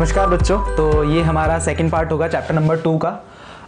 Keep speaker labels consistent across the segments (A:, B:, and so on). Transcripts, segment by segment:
A: नमस्कार बच्चों। तो ये हमारा सेकंड पार्ट होगा चैप्टर नंबर 2 का।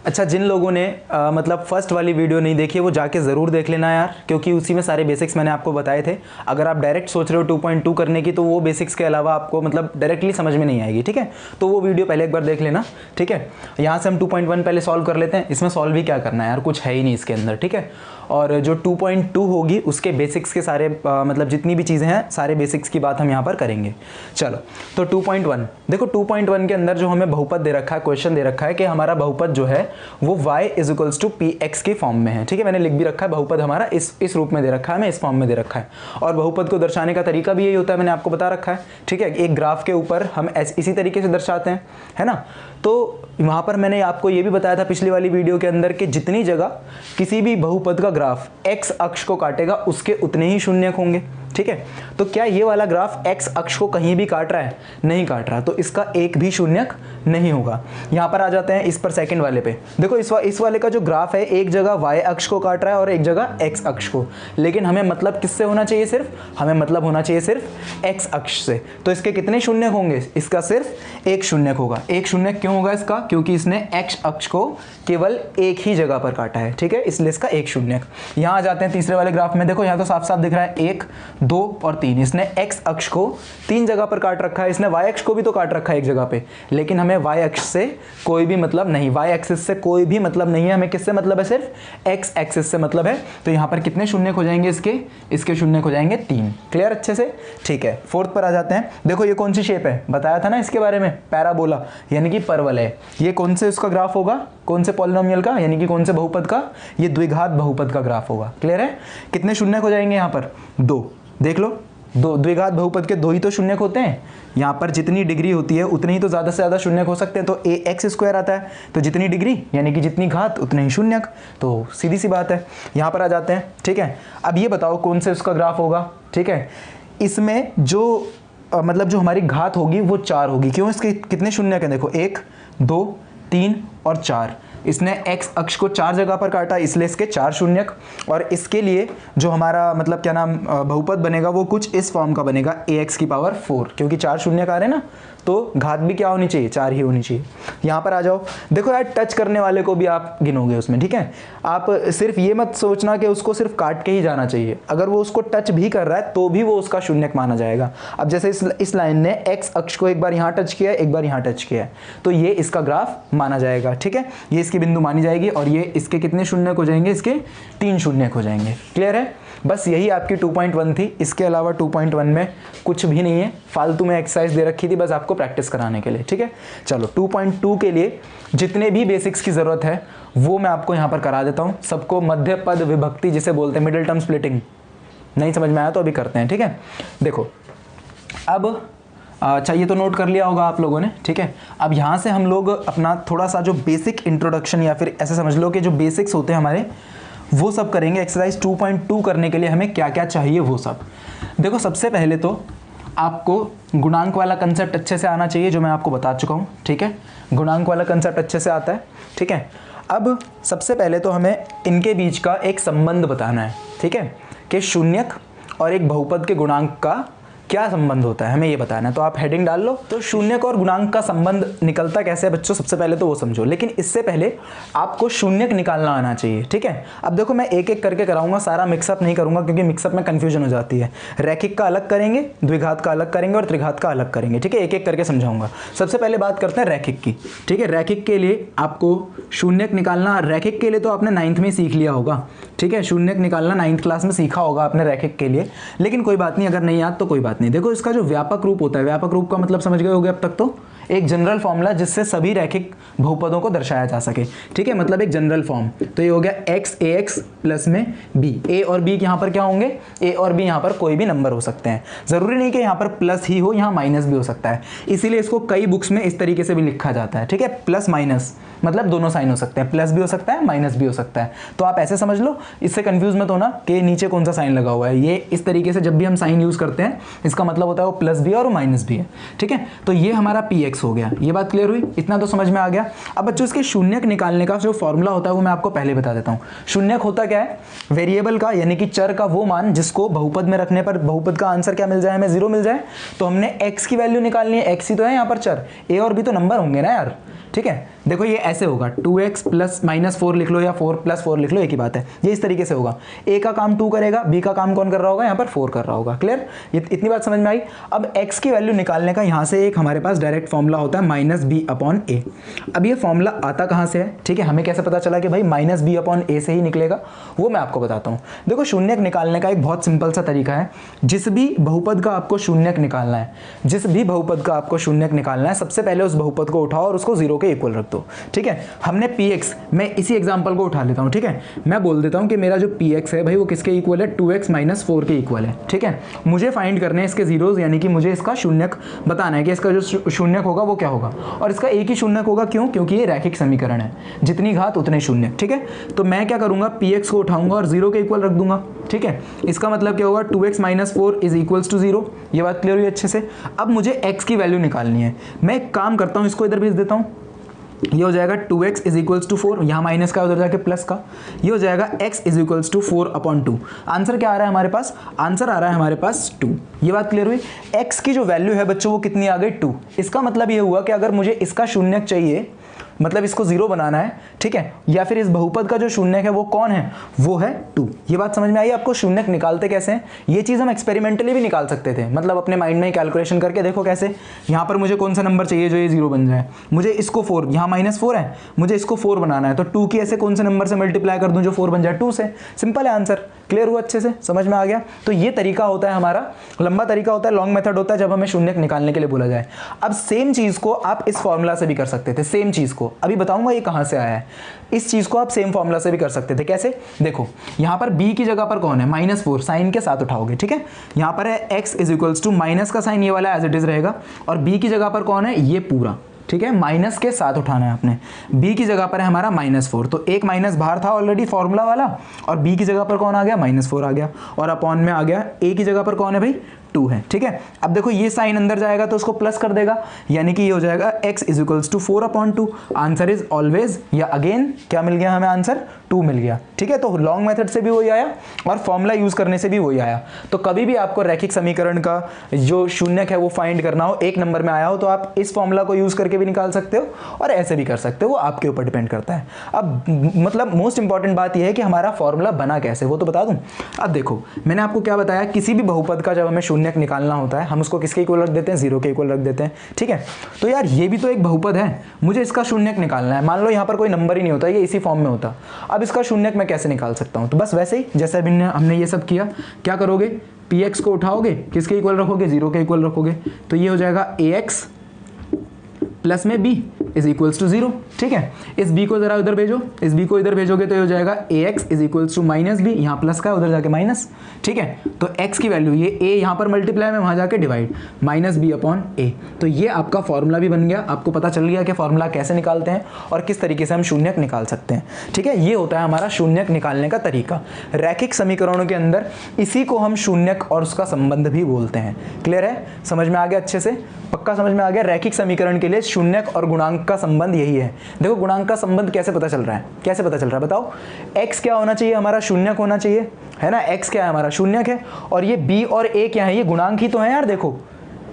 A: अच्छा, जिन लोगों ने मतलब फर्स्ट वाली वीडियो नहीं देखी है वो जाके ज़रूर देख लेना यार, क्योंकि उसी में सारे बेसिक्स मैंने आपको बताए थे। अगर आप डायरेक्ट सोच रहे हो 2.2 करने की तो वो बेसिक्स के अलावा आपको मतलब डायरेक्टली समझ में नहीं आएगी, ठीक है। तो वो वीडियो पहले एक बार देख लेना, ठीक है। यहाँ से हम 2.1 पहले सॉल्व कर लेते हैं। इसमें सॉल्व भी क्या करना है यार, कुछ है ही नहीं इसके अंदर, ठीक है। और जो 2.2 होगी उसके बेसिक्स के सारे मतलब जितनी भी चीज़ें हैं सारे बेसिक्स की बात हम यहाँ पर करेंगे। चलो, तो 2.1 देखो, 2.1 के अंदर जो हमें बहुपद दे रखा है, क्वेश्चन दे रखा है कि हमारा बहुपद जो है वो y = px के फॉर्म में है, ठीक है। मैंने लिख भी रखा है, बहुपद हमारा इस रूप में दे रखा है, हमें इस फॉर्म में दे रखा है। और बहुपद को दर्शाने का तरीका भी यही होता है, मैंने आपको बता रखा है, ठीक है। एक ग्राफ के ऊपर हम इसी तरीके से दर्शाते हैं, है ना। तो वहाँ पर मैंने आपको ये भी बताया था पिछली वाली वीडियो के अंदर कि जितनी जगह किसी भी बहुपद का ग्राफ x अक्ष को काटेगा उसके उतने ही शून्यक होंगे, ठीक है। तो क्या ये वाला ग्राफ x अक्ष को कहीं भी काट रहा है? नहीं काट रहा, तो इसका एक भी शून्यक नहीं होगा। यहाँ पर आ जाते हैं इस पर सेकंड वाले पे। देखो इस वाले का जो ग्राफ है एक जगह y अक्ष को काट रहा है और एक जगह x अक्ष को, लेकिन हमें मतलब किससे होना चाहिए? हमें मतलब होना चाहिए सिर्फ x अक्ष से। तो इसके कितने शून्यक होंगे? इसका सिर्फ एक शून्यक होगा। एक शून्यक क्यों होगा इसका? क्योंकि इसने x अक्ष को केवल एक ही जगह पर काटा है, ठीक है, इसलिए इसका एक शून्यक। यहाँ आ जाते हैं तीसरे वाले ग्राफ में। देखो यहाँ तो साफ साफ दिख रहा है 1, 2 और 3। इसने x अक्ष को 3 जगह पर काट रखा है, इसने y अक्ष को भी तो काट रखा है एक जगह पे, लेकिन हमें y अक्ष से कोई भी मतलब नहीं, y एक्सिस से कोई भी मतलब नहीं है। हमें किससे मतलब है? सिर्फ x एक्सिस से मतलब है। तो यहाँ पर कितने शून्यक हो जाएंगे इसके शून्यक हो जाएंगे 3। क्लियर अच्छे से? ठीक है, फोर्थ पर आ जाते हैं। देखो ये कौन सी शेप है, बताया था ना इसके बारे में, पैराबोला यानी कि परवलय। ये कौन से उसका ग्राफ होगा? कौन से पॉलिनोमियल का, यानी कि कौन से बहुपद का? ये द्विघात बहुपद का ग्राफ होगा। क्लियर है? कितने शून्यक हो जाएंगे यहाँ पर? 2। देख लो, दो द्विघात बहुपद के 2 ही तो शून्यक होते हैं। यहाँ पर जितनी डिग्री होती है उतनी ही तो ज़्यादा से ज़्यादा शून्यक हो सकते हैं। तो ax² आता है, तो जितनी डिग्री यानी कि जितनी घात उतने ही शून्यक। तो सीधी सी बात है। यहाँ पर आ जाते हैं, ठीक है। अब ये बताओ कौन से उसका ग्राफ होगा, ठीक है। इसमें जो मतलब जो हमारी घात होगी वो 4 होगी। क्यों? इसके कितने शून्यक हैं? देखो 1, 2, 3 और 4। इसने x अक्ष को 4 जगह पर काटा, इसलिए इसके 4 शून्यक। और इसके लिए जो हमारा मतलब क्या नाम बहुपद बनेगा वो कुछ इस फॉर्म का बनेगा, ax⁴, क्योंकि 4 शून्यक आ रहे हैं ना, तो घात भी क्या होनी चाहिए? 4 ही होनी चाहिए। यहाँ पर आ जाओ, देखो यार टच करने वाले को भी आप गिनोगे उसमें, ठीक है। आप सिर्फ ये मत सोचना कि उसको सिर्फ काट के ही जाना चाहिए। अगर वो उसको टच भी कर रहा है तो भी वो उसका शून्यक माना जाएगा। अब जैसे इस लाइन ने x अक्ष को एक बार यहाँ टच किया है, एक बार यहाँ टच किया है, तो ये इसका ग्राफ माना जाएगा, ठीक है। ये इसकी बिंदु मानी जाएगी और ये इसके कितने शून्यक हो जाएंगे? इसके 3 शून्यक हो जाएंगे। क्लियर है? बस यही आपकी 2.1 थी। इसके अलावा 2.1 में कुछ भी नहीं है, फालतू में एक्सरसाइज दे रखी थी बस आपको प्रैक्टिस कराने के लिए, ठीक है। चलो 2.2 के लिए जितने भी बेसिक्स की ज़रूरत है वो मैं आपको यहाँ पर करा देता हूँ। सबको मध्य पद विभक्ति जिसे बोलते हैं, मिडिल टर्म स्प्लिटिंग, नहीं समझ में आया तो अभी करते हैं, ठीक है। देखो अब चाहिए तो नोट कर लिया होगा आप लोगों ने, ठीक है। अब यहाँ से हम लोग अपना थोड़ा सा जो बेसिक इंट्रोडक्शन या फिर ऐसे समझ लो कि जो बेसिक्स होते हैं हमारे वो सब करेंगे। एक्सरसाइज 2.2 करने के लिए हमें क्या क्या चाहिए वो सब। देखो सबसे पहले तो आपको गुणांक वाला कंसेप्ट अच्छे से आना चाहिए, जो मैं आपको बता चुका हूँ, ठीक है। गुणांक वाला कंसेप्ट अच्छे से आता है, ठीक है। अब सबसे पहले तो हमें इनके बीच का एक संबंध बताना है, ठीक है, कि शून्यक और एक बहुपद के गुणांक का क्या संबंध होता है, हमें ये बताना है। तो आप हेडिंग डाल लो। तो शून्यक और गुणांक का संबंध निकलता कैसे है बच्चों, सबसे पहले तो वो समझो, लेकिन इससे पहले आपको शून्यक निकालना आना चाहिए, ठीक है। अब देखो मैं एक एक करके कराऊंगा, सारा मिक्सअप नहीं करूंगा क्योंकि मिक्सअप में कंफ्यूजन हो जाती है। रैखिक का अलग करेंगे, द्विघात का अलग करेंगे और त्रिघात का अलग करेंगे, ठीक है। एक एक करके समझाऊंगा। सबसे पहले बात करते हैं रैखिक की, ठीक है। रैखिक के लिए आपको शून्यक निकालना, रैखिक के लिए तो आपने 9th में सीख लिया होगा, ठीक है। शून्यक निकालना 9th क्लास में सीखा होगा आपने रैखिक के लिए, लेकिन कोई बात नहीं, अगर नहीं याद तो कोई बात नहीं। देखो इसका जो व्यापक रूप होता है, व्यापक रूप का मतलब समझ गए होगे अब तक तो, एक जनरल फॉर्मूला जिससे सभी रैखिक बहुपदों को दर्शाया जा सके, ठीक है, मतलब एक जनरल फॉर्म। तो ये हो गया x ax प्लस में b। a और b यहाँ पर क्या होंगे? a और b यहाँ पर कोई भी नंबर हो सकते हैं, जरूरी नहीं कि यहाँ पर प्लस ही हो, यहाँ माइनस भी हो सकता है। इसीलिए इसको कई बुक्स में इस तरीके से भी लिखा जाता है, ठीक है। प्लस माइनस मतलब दोनों साइन हो सकते हैं, प्लस भी हो सकता है माइनस भी हो सकता है। तो आप ऐसे समझ लो, इससे कंफ्यूज मत होना कि नीचे कौन सा साइन लगा हुआ है। ये इस तरीके से जब भी हम साइन यूज करते हैं इसका मतलब होता है वो प्लस भी है और माइनस भी है, ठीक है। तो ये हमारा px 2x हो गया। ये बात क्लियर हुई? इतना तो समझ में आ गया। अब बच्चों इसके शून्यक निकालने का जो फॉर्मूला होता है वो मैं आपको पहले बता देता हूँ। शून्यक होता क्या है? वेरिएबल का यानी कि चर का वो मान जिसको बहुपद में रखने पर बहुपद का आंसर क्या मिल जाए, हमें 0 मिल जाए। तो हमने x की वैल्यू निकालनी है, x ही तो है यहाँ पर चर, a और b तो नंबर होंगे ना यार। ठीक है, देखो ये ऐसे होगा 2x प्लस -4 लिख लो या 4 + 4 लिख लो, एक ही बात है। ये इस तरीके से होगा, a का काम 2 करेगा, b का काम कौन कर रहा होगा, यहाँ पर 4 कर रहा होगा। क्लियर? ये इतनी बात समझ में आई। अब x की वैल्यू निकालने का यहाँ से एक हमारे पास डायरेक्ट फॉर्मूला होता है -b/a। अब ये फॉर्मूला आता कहाँ से है? ठीक है, हमें कैसे पता चला कि भाई -b/a से ही निकलेगा, वो मैं आपको बताता हूँ। देखो शून्यक निकालने का एक बहुत सिंपल सा तरीका है। जिस भी बहुपद का आपको शून्यक निकालना है, जिस भी बहुपद का आपको शून्यक निकालना है, सबसे पहले उस बहुपद को उठाओ और उसको 0 के इक्वल रख दो। ठीक है, हमने px, मैं इसी एग्जांपल को उठा लेता हूं। ठीक है, मैं बोल देता हूं कि मेरा जो px है भाई वो किसके इक्वल है? 2x - 4 के इक्वल है। ठीक है, मुझे फाइंड करने हैं इसके जीरोस, यानी कि मुझे इसका शून्यक बताना है कि इसका जो शून्यक होगा वो क्या होगा, और इसका एक ही शून्यक होगा। क्यों? क्योंकि ये रैखिक समीकरण है, जितनी घात उतने शून्यक। ठीक है, तो मैं क्या करूंगा, px को उठाऊंगा और 0 के इक्वल रख दूंगा। ठीक है, इसका मतलब क्या होगा, 2x - 4 = 0। ये बात क्लियर हुई अच्छे से? अब मुझे x की वैल्यू निकालनी है। मैं एक काम करता हूं, इसको इधर भेज देता हूं। ये हो जाएगा 2x = 4, यहाँ माइनस का उधर जाके प्लस का, ये हो जाएगा x = 4/2। आंसर क्या आ रहा है हमारे पास? आंसर आ रहा है हमारे पास 2। ये बात क्लियर हुई? x की जो वैल्यू है बच्चों वो कितनी आ गई? 2। इसका मतलब ये हुआ कि अगर मुझे इसका शून्यक चाहिए, मतलब इसको 0 बनाना है, ठीक है, या फिर इस बहुपद का जो शून्यक है वो कौन है? वो है 2। ये बात समझ में आई आपको? शून्यक निकालते कैसे हैं? ये चीज़ हम एक्सपेरिमेंटली भी निकाल सकते थे, मतलब अपने माइंड में ही कैलकुलेशन करके देखो कैसे। यहाँ पर मुझे कौन सा नंबर चाहिए जो ये 0 बन जाए? मुझे इसको 4, यहाँ -4 है, मुझे इसको 4 बनाना है, तो 2 की ऐसे कौन से नंबर से मल्टीप्लाई कर दूँ जो 4 बन जाए? 2 से। सिंपल है आंसर। क्लियर हुआ अच्छे से? समझ में आ गया? तो ये तरीका होता है हमारा, लंबा तरीका होता है, लॉन्ग मेथड होता है जब हमें शून्यक निकालने के लिए बोला जाए। अब सेम चीज़ को आप इस फॉर्मूला से भी कर सकते थे। सेम चीज़ को अभी बताऊंगा ये कहाँ से आया है। इस चीज़ को आप सेम फॉर्मूला से भी कर सकते थे। कैसे? देखो यहाँ पर b की जगह पर कौन है? -4, साइन के साथ उठाओगे। ठीक है, यहाँ पर है x = माइनस का साइन, ये वाला एज इट इज रहेगा, और b की जगह पर कौन है? ये पूरा। ठीक है, माइनस के साथ उठाना है आपने। b की जगह पर है हमारा -4, तो एक माइनस बाहर था ऑलरेडी फॉर्मूला वाला, और b की जगह पर कौन आ गया? -4 आ गया, और अपॉन में आ गया a की जगह पर कौन है भाई? 2 है। ठीक है, अब देखो ये साइन अंदर जाएगा तो उसको प्लस कर देगा, यानी कि ये हो जाएगा x = 4/2। आंसर इज ऑलवेज, या अगेन क्या मिल गया हमें आंसर? 2 मिल गया। ठीक है, तो लॉन्ग मेथड से भी वही आया और फॉर्मूला यूज करने से भी वही आया। तो कभी भी आपको रैखिक समीकरण का जो शून्यक है वो फाइंड करना हो, एक नंबर में आया हो, तो आप इस फॉर्मूला को यूज करके भी निकाल सकते हो और ऐसे भी कर सकते हो, वो आपके ऊपर डिपेंड करता है। अब मतलब मोस्ट इंपॉर्टेंट बात यह है कि हमारा फॉर्मूला बना कैसे, वो तो बता दूं। अब देखो मैंने आपको क्या बताया, किसी भी बहुपद का जब हमें शून्यक निकालना होता है हम उसको किसके इक्वल रख देते हैं? 0 के इक्वल रख देते हैं। ठीक है, तो यार ये भी तो एक बहुपद है, मुझे इसका शून्यक निकालना है। मान लो यहाँ पर कोई नंबर ही नहीं होता, ये इसी फॉर्म में होता, अब इसका शून्यक मैं कैसे निकाल सकता हूँ? तो बस वैसे ही जैसे अभी हमने ये सब किया, क्या करोगे? px को उठाओगे, किसके इक्वल रखोगे? 0 के इक्वल रखोगे, तो ये हो जाएगा ax प्लस में b = 0। ठीक है, इस b को जरा उधर भेजो, इस b को इधर भेजोगे तो ये हो जाएगा ax = -b, यहाँ प्लस का उधर जाके माइनस। ठीक है, तो x की वैल्यू ये a यहाँ पर मल्टीप्लाई में, वहाँ जाके डिवाइड, -b/a। तो ये आपका फॉर्मूला भी बन गया, आपको पता चल गया कि फॉर्मूला कैसे निकालते हैं और किस तरीके से हम शून्यक निकाल सकते हैं। ठीक है, ये होता है हमारा शून्यक निकालने का तरीका। रैखिक समीकरणों के अंदर इसी को हम शून्यक और उसका संबंध भी बोलते हैं। क्लियर है? समझ में आ गया अच्छे से? पक्का समझ में आ गया? रैखिक समीकरण के लिए शून्यक और गुणांक का संबंध यही है। देखो गुणांक का संबंध कैसे पता चल रहा है? कैसे पता चल रहा है बताओ? x क्या होना चाहिए? हमारा शून्यक होना चाहिए, है ना? x क्या है? हमारा शून्यक है, और ये b और a क्या है? ये गुणांक ही तो है यार। देखो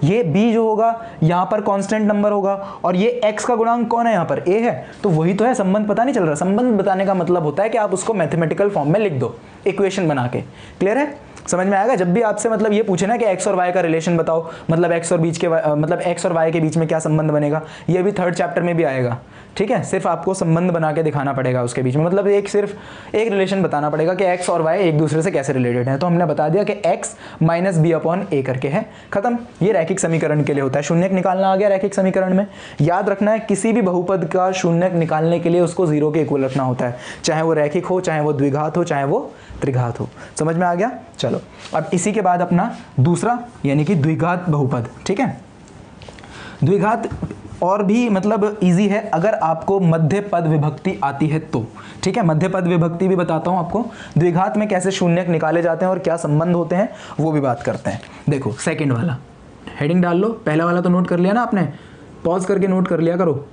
A: ये b जो होगा यहाँ पर कांस्टेंट नंबर होगा, और ये x का गुणांक कौन है? यहाँ पर a है, तो वही तो है। संबंध पता नहीं चल रहा? संबंध बताने का मतलब होता है कि आप उसको मैथमेटिकल फॉर्म में लिख दो, इक्वेशन बना के। क्लियर है? समझ में आएगा? जब भी आपसे मतलब ये पूछे ना कि x और y का रिलेशन बताओ, मतलब x और x और y के बीच में क्या संबंध बनेगा, ये भी 3rd चैप्टर में भी आएगा। ठीक है, सिर्फ आपको संबंध बना के दिखाना पड़ेगा उसके बीच में, मतलब सिर्फ एक रिलेशन बताना पड़ेगा कि x और y एक दूसरे से कैसे रिलेटेड है। तो हमने बता दिया कि x - b/a करके है, खत्म। ये रैखिक समीकरण के लिए होता है। शून्यक निकालना आ गया रैखिक समीकरण में। याद रखना है किसी भी बहुपद का शून्यक निकालने के लिए उसको 0 के इक्वल रखना होता है, चाहे वो रैखिक हो, चाहे वो द्विघात हो, चाहे वो त्रिघात हो। समझ में आ गया? चलो अब इसी के बाद अपना दूसरा यानी कि द्विघात बहुपद। ठीक है, द्विघात और भी मतलब इजी है अगर आपको मध्य पद विभक्ति आती है तो। ठीक है, मध्य पद विभक्ति भी बताता हूं आपको, द्विघात में कैसे शून्यक निकाले जाते हैं और क्या संबंध होते हैं वो भी बात करते हैं। देखो सेकंड वाला हेडिंग डाल लो, पहला वाला तो नोट कर लिया ना आपने, पॉज करके नोट कर लिया करो,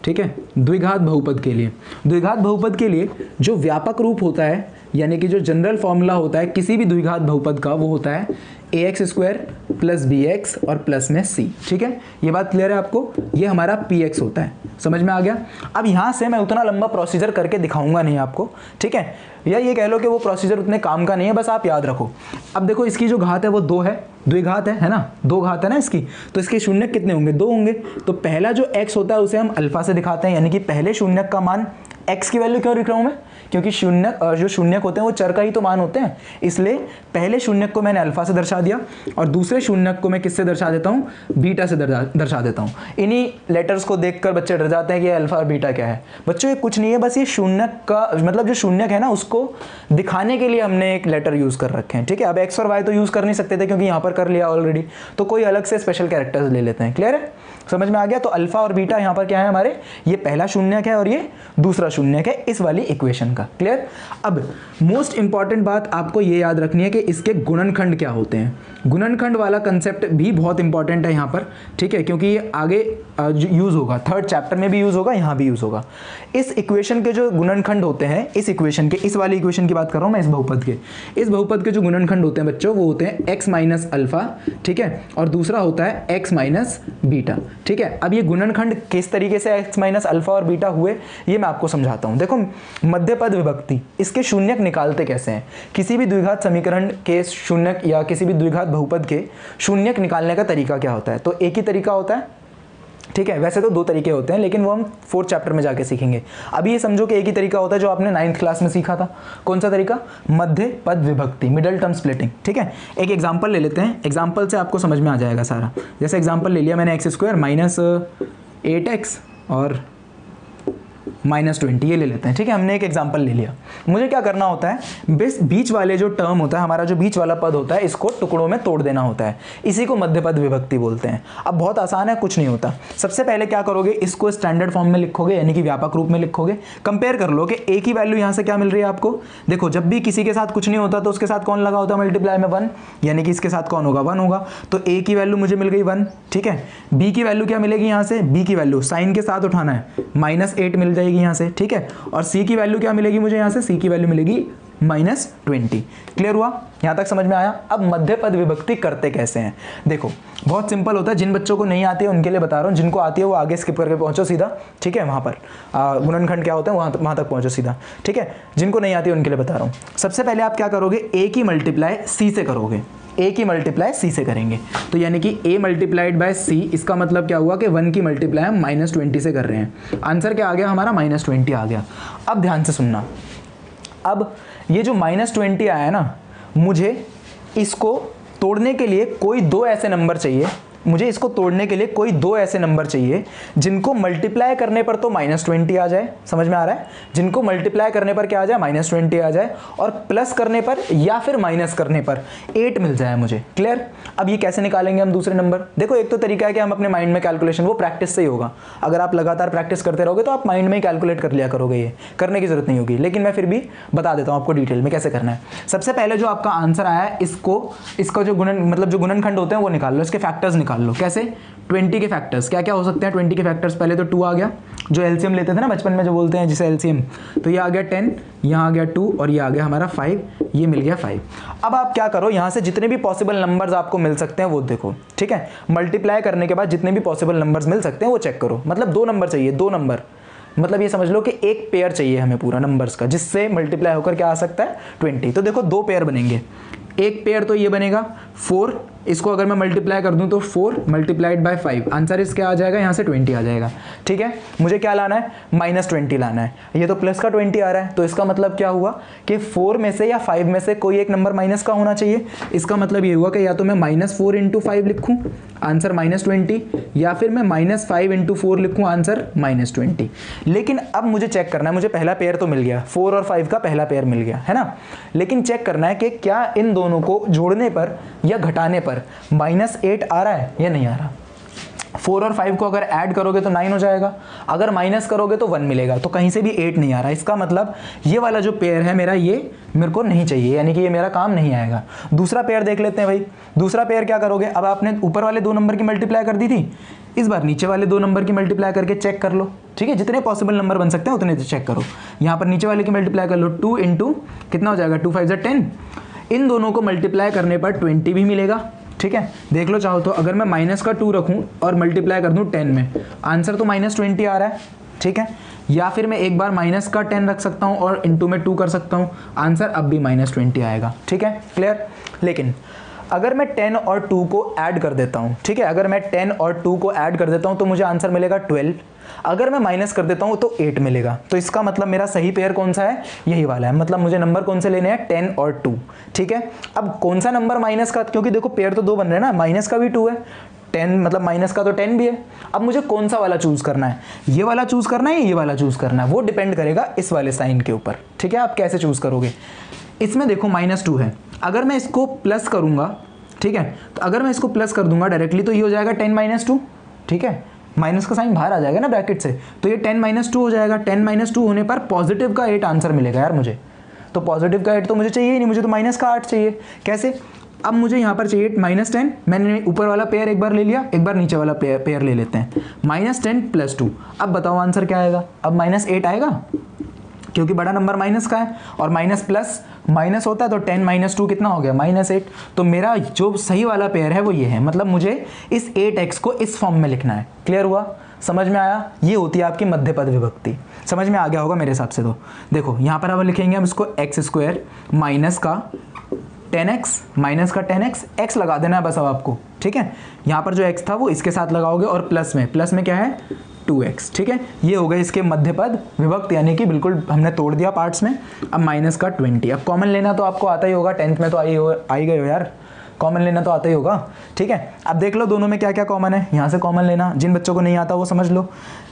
A: ठीक है। द्विघात बहुपद के लिए, द्विघात बहुपद के लिए जो व्यापक रूप होता है यानी कि जो जनरल फॉर्मूला होता है किसी भी द्विघात बहुपद का, वो होता है ax² प्लस bx और प्लस में c, ठीक है। ये बात क्लियर है आपको, ये हमारा px होता है, समझ में आ गया। अब यहाँ से मैं उतना लंबा प्रोसीजर करके दिखाऊंगा नहीं आपको, ठीक है, या ये कह लो कि वो प्रोसीजर उतने काम का नहीं है, बस आप याद रखो। अब देखो इसकी जो घात है वो 2 है, द्विघात है ना, 2 घात है ना इसकी, तो इसके शून्यक कितने होंगे, 2 होंगे। तो पहला जो x होता है उसे हम अल्फा से दिखाते हैं, यानी कि पहले शून्यक का मान, x की वैल्यू क्यों लिख रहा हूँ मैं, क्योंकि शून्यक जो शून्यक होते हैं वो चर का ही तो मान होते हैं, इसलिए पहले शून्यक को मैंने अल्फा से दर्शा दिया और दूसरे शून्यक को मैं किससे दर्शा देता हूँ, बीटा से दर्शा देता हूँ। इन्हीं लेटर्स को देखकर बच्चे डर जाते हैं कि अल्फा और बीटा क्या है। बच्चों ये कुछ नहीं है, बस ये शून्यक का मतलब जो शून्यक है ना उसको दिखाने के लिए हमने एक लेटर यूज़ कर रखे हैं, ठीक है। अब एक्स और वाई तो यूज़ कर नहीं सकते थे क्योंकि यहाँ पर कर लिया ऑलरेडी, तो कोई अलग से स्पेशल कैरेक्टर्स ले लेते हैं। क्लियर है, समझ में आ गया। तो अल्फा और बीटा यहाँ पर क्या है हमारे, ये पहला शून्यक है और ये दूसरा शून्यक है इस वाली इक्वेशन का। क्लियर। अब मोस्ट इंपॉर्टेंट बात आपको ये याद रखनी है कि इसके गुणनखंड क्या होते हैं। गुणनखंड वाला कंसेप्ट भी बहुत इंपॉर्टेंट है यहाँ पर, ठीक है, क्योंकि ये आगे यूज़ होगा, 3rd चैप्टर में भी यूज़ होगा, यहाँ भी यूज़ होगा। इस इक्वेशन के जो गुणनखंड होते हैं, इस इक्वेशन के, इस वाली इक्वेशन की बात कर रहा हूँ मैं, इस बहुपद के, इस बहुपद के जो गुणनखंड होते हैं बच्चों वो होते हैं x माइनस अल्फा, ठीक है, और दूसरा होता है x माइनस बीटा, ठीक है। अब ये गुणनखंड किस तरीके से x माइनस अल्फा और बीटा हुए ये मैं आपको समझाता हूँ। देखो मध्यपद विभक्ति, इसके शून्यक निकालते कैसे हैं, किसी भी द्विघात समीकरण के शून्यक या किसी भी द्विघात बहुपद के शून्यक निकालने का तरीका क्या होता है, तो एक ही तरीका होता है, ठीक है। वैसे तो 2 तरीके होते हैं लेकिन वो हम 4th चैप्टर में जाके सीखेंगे। अभी ये समझो कि एक ही तरीका होता है जो आपने 9th क्लास में सीखा था। कौन सा तरीका, मध्य पद विभक्ति, मिडल टर्म स्प्लिटिंग, ठीक है। एक एग्जांपल ले लेते हैं, एग्जांपल से आपको समझ में आ जाएगा सारा। जैसे एग्जांपल ले लिया मैंने x² माइनस 8x और -20 ये ले लेते हैं, ठीक है। हमने एक एग्जांपल ले लिया। मुझे क्या करना होता है, बीच वाले जो टर्म होता है हमारा, जो बीच वाला पद होता है, इसको टुकड़ों में तोड़ देना होता है, इसी को मध्यपद विभक्ति बोलते हैं। अब बहुत आसान है, कुछ नहीं होता। सबसे पहले क्या करोगे, इसको स्टैंडर्ड फॉर्म में लिखोगे यानी कि व्यापक रूप में लिखोगे। कंपेयर कर लो कि एक ही वैल्यू यहाँ से क्या मिल रही है आपको। देखो जब भी किसी के साथ कुछ नहीं होता तो उसके साथ कौन लगा होता है, मल्टीप्लाई में 1, यानी कि इसके साथ कौन होगा, 1 होगा। तो ए की वैल्यू मुझे मिल गई 1, ठीक है। बी की वैल्यू क्या मिलेगी यहाँ से, बी की वैल्यू साइन के साथ उठाना है, -8 मिल जाएगी यहाँ से, ठीक है। और सी की वैल्यू क्या मिलेगी मुझे यहाँ से, सी की वैल्यू मिलेगी -20। क्लियर हुआ, यहाँ तक समझ में आया। अब मध्यपद विभक्ति करते कैसे हैं, देखो बहुत सिंपल होता है। जिन बच्चों को नहीं आती है उनके लिए बता रहा हूँ, जिनको आती है वो आगे स्किप करके पहुंचो सीधा, ठीक है। वहाँ पर गुणनखंड क्या होता है वहाँ तक पहुंचो सीधा, ठीक है। जिनको नहीं आती है उनके लिए बता रहा हूँ। सबसे पहले आप क्या करोगे, ए की मल्टीप्लाई सी से करोगे, ए की मल्टीप्लाई सी से करेंगे, तो यानी कि a मल्टीप्लाइड बाय सी, इसका मतलब क्या हुआ कि 1 की मल्टीप्लाई हम -20 से कर रहे हैं। आंसर क्या आ गया हमारा, -20 आ गया। अब ध्यान से सुनना, अब ये जो -20 आया है ना, मुझे इसको तोड़ने के लिए कोई 2 ऐसे नंबर चाहिए, मुझे इसको तोड़ने के लिए कोई 2 ऐसे नंबर चाहिए जिनको मल्टीप्लाई करने पर तो -20 आ जाए, समझ में आ रहा है, जिनको मल्टीप्लाई करने पर क्या आ जाए, -20 आ जाए, और प्लस करने पर या फिर माइनस करने पर 8 मिल जाए मुझे। क्लियर। अब ये कैसे निकालेंगे हम दूसरे नंबर, देखो एक तो तरीका है कि हम अपने माइंड में कैलकुलेशन, वो प्रैक्टिस से ही होगा। अगर आप लगातार प्रैक्टिस करते रहोगे तो आप माइंड में ही कैलकुलेट कर लिया करोगे, ये करने की जरूरत नहीं होगी, लेकिन मैं फिर भी बता देता हूँ आपको डिटेल में कैसे करना है। सबसे पहले जो आपका आंसर आया है, इसका जो गुणनखंड होते हैं वो निकाल लो, इसके फैक्टर्स निकाल लो। कैसे, 20 के फैक्टर्स क्या क्या हो सकते हैं, 20 के फैक्टर्स पहले तो 2 आ गया, जो एलसीएम लेते थे ना बचपन में, जो बोलते हैं जिसे एलसीएम, तो ये आ गया 10, यहाँ आ गया 2 और ये आ गया हमारा 5, ये मिल गया 5। अब आप क्या करो, यहाँ से जितने भी पॉसिबल नंबर्स आपको मिल सकते हैं वो देखो, ठीक है। मल्टीप्लाई करने के बाद जितने भी पॉसिबल नंबर्स मिल सकते हैं वो चेक करो। मतलब 2 नंबर चाहिए, 2 नंबर, मतलब ये समझ लो कि एक पेयर चाहिए हमें पूरा नंबर्स का, जिससे मल्टीप्लाई होकर क्या आ सकता है, 20। तो देखो 2 पेयर बनेंगे, एक पेयर तो ये बनेगा 4, इसको अगर मैं मल्टीप्लाई कर दूं तो 4 मल्टीप्लाइड बाय 5, आंसर इस क्या आ जाएगा, यहाँ से 20 आ जाएगा, ठीक है। मुझे क्या लाना है, -20 लाना है, ये तो प्लस का 20 आ रहा है, तो इसका मतलब क्या हुआ कि 4 में से या 5 में से कोई एक नंबर माइनस का होना चाहिए। इसका मतलब ये हुआ कि या तो मैं -4 × 5 लिखूँ, आंसर -20, या फिर मैं -5 × 4 लिखूँ, आंसर -20। लेकिन अब मुझे चेक करना है, मुझे पहला पेयर तो मिल गया, 4 और 5 का पहला पेयर मिल गया है ना, लेकिन चेक करना है कि क्या इन दोनों को जोड़ने पर या घटाने पर -8 आ रहा है या नहीं आ रहा। 4 और 5 को अगर ऐड करोगे तो 9 हो जाएगा, अगर माइनस करोगे तो 1 मिलेगा, तो कहीं से भी 8 नहीं आ रहा। इसका मतलब ये वाला जो पेयर है मेरा, ये मेरे को नहीं चाहिए, यानी कि ये मेरा काम नहीं आएगा। दूसरा पेयर देख लेते हैं भाई। दूसरा पेयर क्या करोगे, अब आपने ऊपर वाले 2 नंबर की मल्टीप्लाई कर दी थी, इस बार नीचे वाले 2 नंबर की मल्टीप्लाई करके चेक कर लो, ठीक है। जितने पॉसिबल नंबर बन सकते हैं उतने चेक करो। यहाँ पर नीचे वाले की मल्टीप्लाई कर लो, 2 इंटू कितना हो जाएगा, 2 5 10। इन दोनों को मल्टीप्लाई करने पर 20 भी मिलेगा, ठीक है। देख लो चाहो तो, अगर मैं माइनस का 2 रखूँ और मल्टीप्लाई कर दूँ 10 में, आंसर तो -20 आ रहा है, ठीक है। या फिर मैं एक बार माइनस का 10 रख सकता हूँ और इंटू में 2 कर सकता हूँ, आंसर अब भी -20 आएगा, ठीक है, क्लियर। लेकिन अगर मैं 10 और 2 को ऐड कर देता हूँ, ठीक है, अगर मैं 10 और 2 को ऐड कर देता हूँ तो मुझे आंसर मिलेगा 12। अगर मैं माइनस कर देता हूँ तो 8 मिलेगा। तो इसका मतलब मेरा सही पेयर कौन सा है, यही वाला है। मतलब मुझे नंबर कौन से लेने हैं, 10 और 2, ठीक है। अब कौन सा नंबर माइनस का, क्योंकि देखो पेयर तो 2 बन रहे हैं ना, माइनस का भी 2 है, 10 मतलब माइनस का तो 10 भी है। अब मुझे कौन सा वाला चूज करना है, ये वाला चूज करना है, ये वाला चूज करना है, वो डिपेंड करेगा इस वाले साइन के ऊपर, ठीक है। आप कैसे चूज करोगे, इसमें देखो -2 है, अगर मैं इसको प्लस करूंगा, ठीक है, तो अगर मैं इसको प्लस कर दूंगा डायरेक्टली तो ये हो जाएगा 10 - 2, ठीक है। माइनस का साइन बाहर आ जाएगा ना ब्रैकेट से, तो ये 10 - 2 हो जाएगा। 10 - 2 होने पर पॉजिटिव का 8 आंसर मिलेगा यार मुझे, तो पॉजिटिव का 8 तो मुझे चाहिए ही नहीं, मुझे तो माइनस का 8 चाहिए। कैसे, अब मुझे यहाँ पर चाहिए -10, मैंने ऊपर वाला पेयर एक बार ले लिया, एक बार नीचे वाला पेयर ले लेते हैं, -10 + 2। अब बताओ आंसर क्या आएगा, अब -8 आएगा, क्योंकि बड़ा नंबर माइनस का है और माइनस प्लस माइनस होता है, तो 10 - 2 कितना हो गया, -8। तो मेरा जो सही वाला पेयर है वो ये है, मतलब मुझे इस 8x को इस फॉर्म में लिखना है। क्लियर हुआ, समझ में आया। ये होती है आपकी मध्य पद विभक्ति, समझ में आ गया होगा मेरे हिसाब से। तो देखो यहाँ पर अब लिखेंगे हम इसको x² माइनस का 10x x लगा देना है बस अब आपको, ठीक है। यहाँ पर जो x था वो इसके साथ लगाओगे और प्लस में क्या है 2x, ठीक है। ये हो गए इसके मध्य पद विभक्त, यानी कि बिल्कुल हमने तोड़ दिया पार्ट्स में। अब -20, अब कॉमन लेना तो आपको आता ही होगा, 10th में तो आई गए हो यार, कॉमन लेना तो आता ही होगा, ठीक है। अब देख लो दोनों में क्या क्या कॉमन है, यहाँ से कॉमन लेना, जिन बच्चों को नहीं आता वो समझ लो।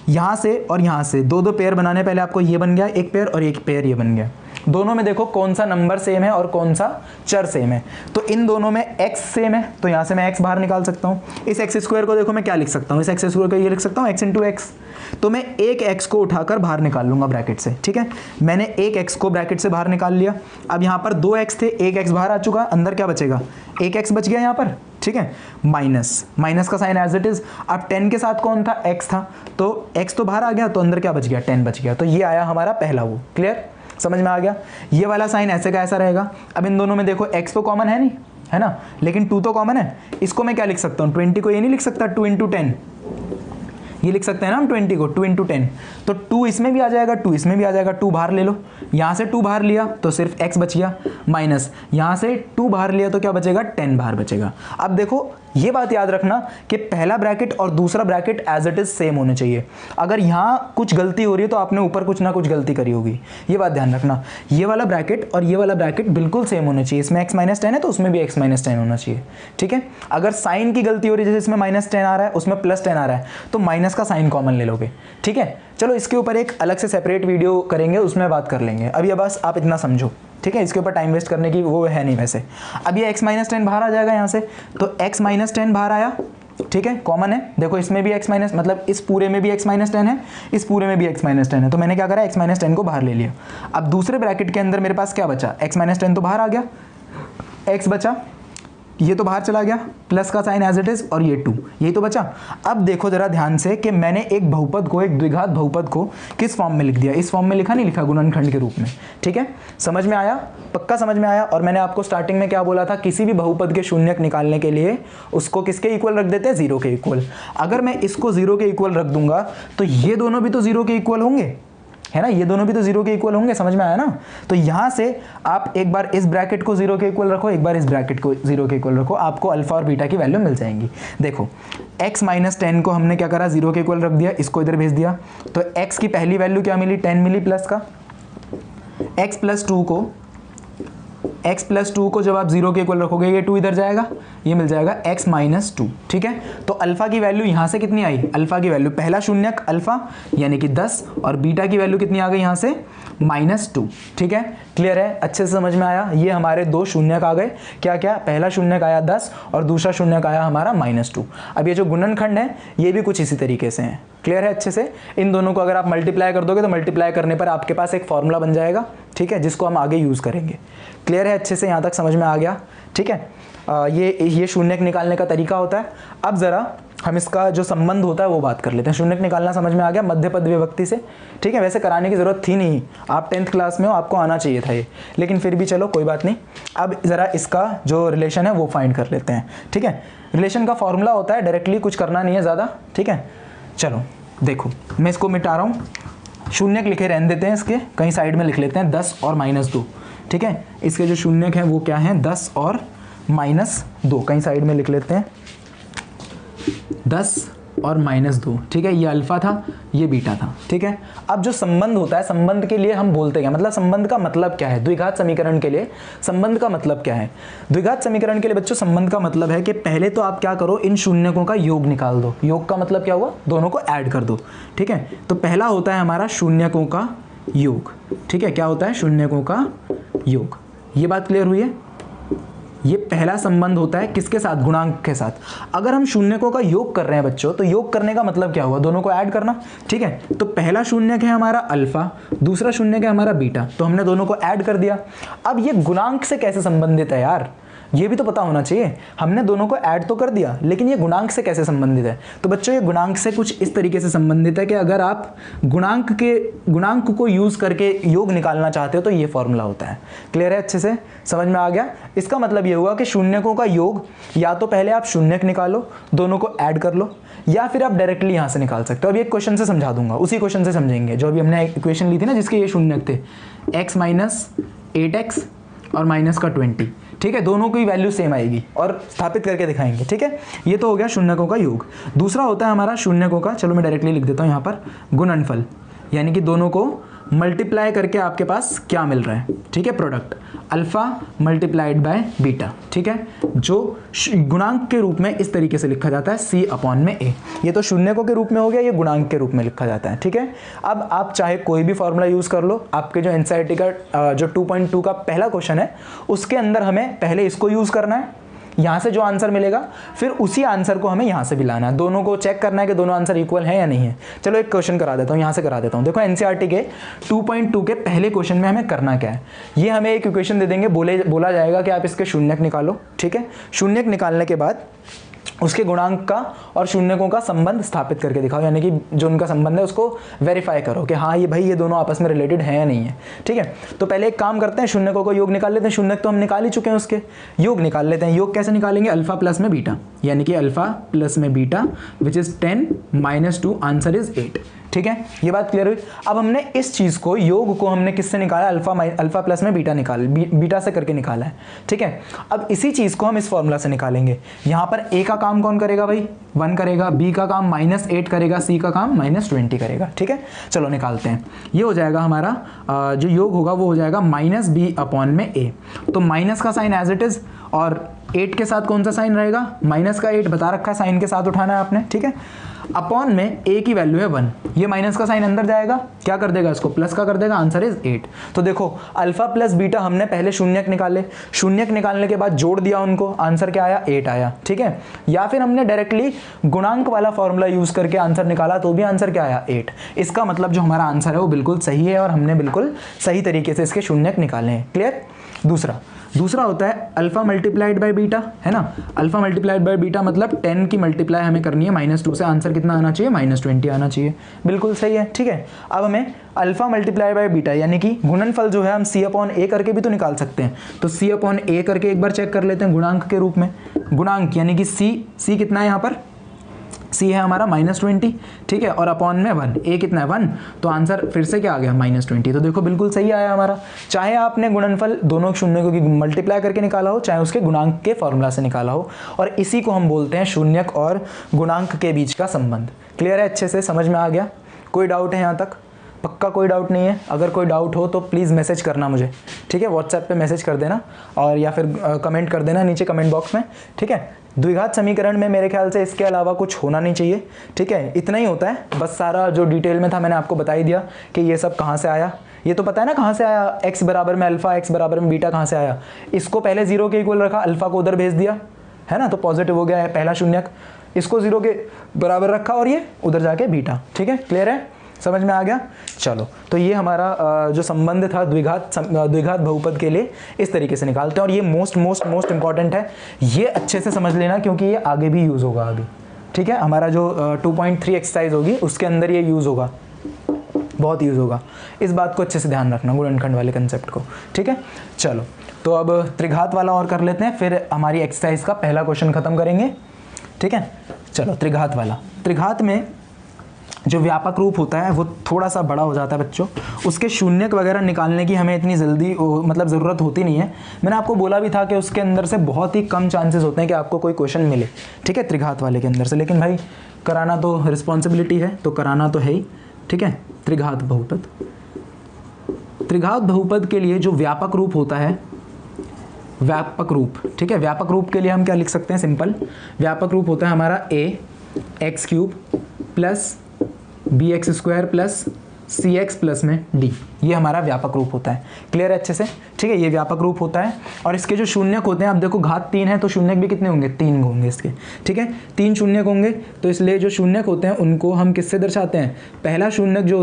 A: यहाँ से और यहाँ से 2 पेयर बनाने, पहले आपको ये बन गया एक पेयर और एक पेयर ये बन गया। दोनों में देखो कौन सा नंबर सेम है और कौन सा चर सेम है, तो इन दोनों में x सेम है, तो यहाँ से मैं x बाहर निकाल सकता हूँ। इस x² को देखो मैं क्या लिख सकता हूँ, इस x² को ये लिख सकता हूँ x × x, तो मैं एक x को उठाकर बाहर निकाल लूंगा ब्रैकेट से, ठीक है। मैंने एक x को ब्रैकेट से बाहर निकाल लिया। अब यहाँ पर 2x थे, एक x बाहर आ चुका, अंदर क्या बचेगा, एक x बच गया यहाँ पर, ठीक है। माइनस का साइन एज इट इज। अब 10 के साथ कौन था, x था, तो x तो बाहर आ गया, तो अंदर क्या बच गया, 10 बच गया। तो ये आया हमारा पहला वो। क्लियर, समझ में आ गया। ये वाला साइन ऐसे का ऐसा रहेगा। अब इन दोनों में देखो x तो कॉमन है नहीं, है ना, लेकिन 2 तो कॉमन है। इसको मैं क्या लिख सकता हूँ, 20 को ये नहीं लिख सकता 2 × 10, ये लिख सकते हैं ना हम 20 को 2 × 10, तो 2 इसमें भी आ जाएगा, 2 इसमें भी आ जाएगा। 2 बाहर ले लो, यहाँ से 2 बाहर लिया तो सिर्फ x बच गया, माइनस यहाँ से 2 बाहर लिया तो क्या बचेगा, 10 बाहर बचेगा। अब देखो ये बात याद रखना कि पहला ब्रैकेट और दूसरा bracket as it is same होने चाहिए। अगर यहाँ कुछ गलती हो रही है तो आपने ऊपर कुछ ना कुछ गलती करी होगी, ये बात ध्यान रखना। ये वाला ब्रैकेट और ये वाला ब्रैकेट बिल्कुल सेम होने चाहिए, इसमें x - 10 है तो उसमें भी x - 10 होना चाहिए, ठीक है। अगर साइन की गलती हो रही है, जैसे इसमें -10 आ रहा है उसमें +10 आ रहा है, तो माइनस का साइन कॉमन ले लोगे, ठीक है। चलो इसके ऊपर एक अलग से सेपरेट वीडियो करेंगे, उसमें बात कर लेंगे। अब ये बस आप इतना समझो, ठीक है, इसके ऊपर टाइम वेस्ट करने की वो है नहीं वैसे। अब ये x - 10 बाहर आ जाएगा यहाँ से, तो x - 10 बाहर आया, ठीक है, कॉमन है। देखो इसमें भी x - मतलब इस पूरे में भी x - 10 है, इस पूरे में भी x - 10 है, तो मैंने क्या करा, x - 10 को बाहर ले लिया। अब दूसरे ब्रैकेट के अंदर मेरे पास क्या बचा, x - 10 तो बाहर आ गया, x बचा, ये तो बाहर चला गया, प्लस का साइन एज इट इज, और ये 2, यही तो बचा। अब देखो जरा ध्यान से कि मैंने एक बहुपद को, एक द्विघात बहुपद को किस फॉर्म में लिख दिया, इस फॉर्म में लिखा, नहीं लिखा, गुणनखंड के रूप में, ठीक है। समझ में आया, पक्का समझ में आया। और मैंने आपको स्टार्टिंग में क्या बोला था, किसी भी बहुपद के शून्यक निकालने के लिए उसको किसके इक्वल रख देते हैं, 0 के इक्वल। अगर मैं इसको 0 के इक्वल रख दूंगा तो ये दोनों भी तो 0 के इक्वल होंगे, है ना, ये दोनों भी तो 0 के इक्वल होंगे, समझ में आया ना। तो यहाँ से आप एक बार इस ब्रैकेट को 0 के इक्वल रखो, एक बार इस ब्रैकेट को 0 के इक्वल रखो, आपको अल्फा और बीटा की वैल्यू मिल जाएंगी। देखो x - 10 को हमने क्या करा, 0 के इक्वल रख दिया, इसको इधर भेज दिया, तो x की पहली वैल्यू क्या मिली, 10 मिली, प्लस का x + 2 को x प्लस 2 को जब आप 0 के इक्वल रखोगे ये 2 इधर जाएगा, ये मिल जाएगा x माइनस 2। ठीक है, तो अल्फा की वैल्यू यहाँ से कितनी आई, अल्फा की वैल्यू पहला शून्यक अल्फा यानी कि 10 और बीटा की वैल्यू कितनी आ गई यहाँ से -2। ठीक है, क्लियर है, अच्छे से समझ में आया। ये हमारे दो शून्यक आ गए, क्या क्या, पहला शून्यक आया 10 और दूसरा शून्यक आया हमारा -2। अब ये जो गुणनखंड है ये भी कुछ इसी तरीके से है, क्लियर है अच्छे से। इन दोनों को अगर आप मल्टीप्लाई कर दोगे तो मल्टीप्लाई करने पर आपके पास एक फॉर्मूला बन जाएगा, ठीक है, जिसको हम आगे यूज़ करेंगे। क्लियर है अच्छे से, यहाँ तक समझ में आ गया। ठीक है, ये शून्यक निकालने का तरीका होता है। अब ज़रा हम इसका जो संबंध होता है वो बात कर लेते हैं। शून्यक निकालना समझ में आ गया मध्य पद विभक्ति से। ठीक है, वैसे कराने की ज़रूरत थी नहीं, आप 10th क्लास में हो, आपको आना चाहिए था ये, लेकिन फिर भी चलो कोई बात नहीं। अब ज़रा इसका जो रिलेशन है वो फाइंड कर लेते हैं। ठीक है, रिलेशन का फॉर्मूला होता है, डायरेक्टली कुछ करना नहीं है ज़्यादा। ठीक है, चलो देखो मैं इसको मिटा रहा हूँ, शून्यक लिखे रहने देते हैं, इसके कहीं साइड में लिख लेते हैं 10 और -2। ठीक है, इसके जो शून्यक हैं वो क्या हैं, 10 और -2, कहीं साइड में लिख लेते हैं 10 और -2। ठीक है, ये अल्फा था, ये बीटा था। ठीक है, अब जो संबंध होता है, संबंध के लिए हम बोलते हैं, मतलब संबंध का मतलब क्या है, द्विघात समीकरण के लिए संबंध का मतलब क्या है। द्विघात समीकरण के लिए बच्चों संबंध का मतलब है कि पहले तो आप क्या करो, इन शून्यकों का योग निकाल दो। योग का मतलब क्या हुआ, दोनों को ऐड कर दो। ठीक है, तो पहला होता है हमारा शून्यकों का योग। ठीक है, क्या होता है, शून्यकों का योग। ये बात क्लियर हुई है, ये पहला संबंध होता है किसके साथ, गुणांक के साथ। अगर हम शून्यकों का योग कर रहे हैं बच्चों, तो योग करने का मतलब क्या हुआ, दोनों को ऐड करना। ठीक है, तो पहला शून्यक है हमारा अल्फा, दूसरा शून्यक है हमारा बीटा, तो हमने दोनों को ऐड कर दिया। अब ये गुणांक से कैसे संबंधित है यार, ये भी तो पता होना चाहिए। हमने दोनों को ऐड तो कर दिया, लेकिन ये गुणांक से कैसे संबंधित है। तो बच्चों ये गुणांक से कुछ इस तरीके से संबंधित है कि अगर आप गुणांक को यूज करके योग निकालना चाहते हो तो ये फॉर्मूला होता है। क्लियर है, अच्छे से समझ में आ गया। इसका मतलब ये हुआ कि शून्यकों का योग, या तो पहले आप शून्यक निकालो, दोनों को ऐड कर लो, या फिर आप डायरेक्टली यहाँ से निकाल सकते हो। अब एक क्वेश्चन से समझा दूंगा, उसी क्वेश्चन से समझेंगे जो अभी हमने इक्वेशन ली थी ना, जिसके ये शून्यक थे, x माइनस 8x और माइनस का 20। ठीक है, दोनों की वैल्यू सेम आएगी और स्थापित करके दिखाएंगे। ठीक है, ये तो हो गया शून्यकों का योग। दूसरा होता है हमारा शून्यकों का, चलो मैं डायरेक्टली लिख देता हूँ यहाँ पर, गुणनफल, यानी कि दोनों को मल्टीप्लाई करके आपके पास क्या मिल रहा है। ठीक है, product alpha multiplied by beta. ठीक है, जो गुणांक के रूप में इस तरीके से लिखा जाता है C/A। ये तो शून्यकों के रूप में हो गया, ये गुणांक के रूप में लिखा जाता है। ठीक है, अब आप चाहे कोई भी फॉर्मूला यूज कर लो। आपके जो एनसीईआरटी का जो 2.2 का पहला क्वेश्चन है, उसके अंदर हमें पहले इसको यूज करना है, यहाँ से जो आंसर मिलेगा फिर उसी आंसर को हमें यहाँ से भी लाना है, दोनों को चेक करना है कि दोनों आंसर इक्वल है या नहीं है। चलो एक क्वेश्चन करा देता हूँ, यहाँ से करा देता हूँ। देखो एनसीईआरटी के 2.2 के पहले क्वेश्चन में हमें करना क्या है, ये हमें एक इक्वेशन दे देंगे, बोला जाएगा कि आप इसके शून्यक निकालो। ठीक है, शून्यक निकालने के बाद उसके गुणांक का और शून्यकों का संबंध स्थापित करके दिखाओ, यानी कि जो उनका संबंध है उसको वेरीफाई करो कि हाँ ये भाई ये दोनों आपस में रिलेटेड है या नहीं है। ठीक है, तो पहले एक काम करते हैं, शून्यकों को योग निकाल लेते हैं। शून्यक तो हम निकाल ही चुके हैं, उसके योग निकाल लेते हैं। योग कैसे निकालेंगे, अल्फा प्लस में बीटा, यानी कि अल्फा प्लस में beta which is 10 - 2, answer is 8। ठीक है, ये बात क्लियर हुई। अब हमने इस चीज को, योग को हमने किससे निकाला, अल्फा प्लस में बीटा बीटा से करके निकाला है। ठीक है, अब इसी चीज को हम इस फॉर्मूला से निकालेंगे। यहाँ पर ए का काम कौन करेगा भाई, 1 करेगा, बी का काम -8 करेगा, सी का काम -20 करेगा। ठीक है, चलो निकालते हैं। ये हो जाएगा हमारा जो योग होगा वो हो जाएगा -b/a। तो माइनस का साइन एज इट इज, और 8 के साथ कौन सा साइन रहेगा, माइनस का 8 बता रखा है, साइन के साथ उठाना है आपने। ठीक है, अपॉन में a की वैल्यू है 1, ये माइनस का साइन अंदर जाएगा, क्या कर देगा, इसको प्लस का कर देगा, आंसर इज 8। तो देखो अल्फा प्लस बीटा हमने पहले शून्यक निकाले, शून्यक निकालने के बाद जोड़ दिया उनको, आंसर क्या आया, 8 आया। ठीक है, या फिर हमने डायरेक्टली गुणांक वाला फॉर्मूला यूज करके आंसर निकाला, तो भी आंसर क्या आया, 8। इसका मतलब जो हमारा आंसर है वो बिल्कुल सही है और हमने बिल्कुल सही तरीके से इसके शून्यक निकाले हैं। क्लियर। दूसरा होता है अल्फा मल्टीप्लाइड बाय बीटा, है ना। अल्फा मल्टीप्लाइड बाय बीटा मतलब 10 की मल्टीप्लाई हमें करनी है -2 से, आंसर कितना आना चाहिए, -20 आना चाहिए। बिल्कुल सही है। ठीक है, अब हमें अल्फा मल्टीप्लाई बाय बीटा यानी कि गुणनफल जो है हम C/A करके भी तो निकाल सकते हैं। तो C/A करके एक बार चेक कर लेते हैं गुणांक के रूप में। गुणांक यानी कि C कितना है यहाँ पर, C है हमारा -20। ठीक है, और अपॉन में 1, A कितना है 1, तो आंसर फिर से क्या आ गया, -20। तो देखो बिल्कुल सही आया हमारा। चाहे आपने गुणनफल दोनों शून्यकों की मल्टीप्लाई करके निकाला हो, चाहे उसके गुणांक के फॉर्मूला से निकाला हो, और इसी को हम बोलते हैं शून्यक और गुणांक के बीच का संबंध। क्लियर है, अच्छे से समझ में आ गया, कोई डाउट है यहाँ तक। पक्का कोई डाउट नहीं है? अगर कोई डाउट हो तो प्लीज़ मैसेज करना मुझे, ठीक है, व्हाट्सएप पे मैसेज कर देना और या फिर कमेंट कर देना नीचे कमेंट बॉक्स में, ठीक है। द्विघात समीकरण में मेरे ख्याल से इसके अलावा कुछ होना नहीं चाहिए, ठीक है, इतना ही होता है बस। सारा जो डिटेल में था मैंने आपको बता ही दिया कि ये सब कहाँ से आया, ये तो पता है ना कहाँ से आया, x बराबर में अल्फा, x बराबर में बीटा कहाँ से आया। इसको पहले 0 के इक्वल रखा, अल्फा को उधर भेज दिया, है ना, तो पॉजिटिव हो गया है पहला शून्यक। इसको 0 के बराबर रखा और ये उधर जाके बीटा, ठीक है, क्लियर है, समझ में आ गया। चलो, तो ये हमारा जो संबंध था द्विघात बहुपद के लिए इस तरीके से निकालते हैं। और ये मोस्ट इंपॉर्टेंट है, ये अच्छे से समझ लेना क्योंकि ये आगे भी यूज़ होगा आगे, ठीक है। हमारा जो 2.3 एक्सरसाइज होगी उसके अंदर ये यूज़ होगा, बहुत यूज़ होगा। इस बात को अच्छे से ध्यान रखना, गुणनखंड वाले कंसेप्ट को, ठीक है। चलो, तो अब त्रिघात वाला और कर लेते हैं, फिर हमारी एक्सरसाइज का पहला क्वेश्चन खत्म करेंगे, ठीक है। चलो, त्रिघात वाला। त्रिघात में जो व्यापक रूप होता है वो थोड़ा सा बड़ा हो जाता है बच्चों, उसके शून्यक वगैरह निकालने की हमें इतनी जल्दी मतलब ज़रूरत होती नहीं है। मैंने आपको बोला भी था कि उसके अंदर से बहुत ही कम चांसेस होते हैं कि आपको कोई क्वेश्चन मिले, ठीक है, त्रिघात वाले के अंदर से। लेकिन भाई कराना तो रिस्पॉन्सिबिलिटी है, तो कराना तो है ही, ठीक है। त्रिघात बहुपद, त्रिघात बहुपद के लिए जो व्यापक रूप होता है, व्यापक रूप, ठीक है, व्यापक रूप के लिए हम क्या लिख सकते हैं, सिंपल व्यापक रूप होता है हमारा ax³ plus bx² plus cx plus में d, ये हमारा व्यापक रूप होता है। क्लियर है अच्छे से, ठीक है, ये व्यापक रूप होता है। और इसके जो शून्यक होते हैं, अब देखो घात 3 है तो शून्यक भी कितने होंगे, 3 होंगे इसके, ठीक है, 3 शून्यक होंगे। तो इसलिए जो शून्यक होते हैं उनको हम किससे दर्शाते हैं, पहला शून्यक जो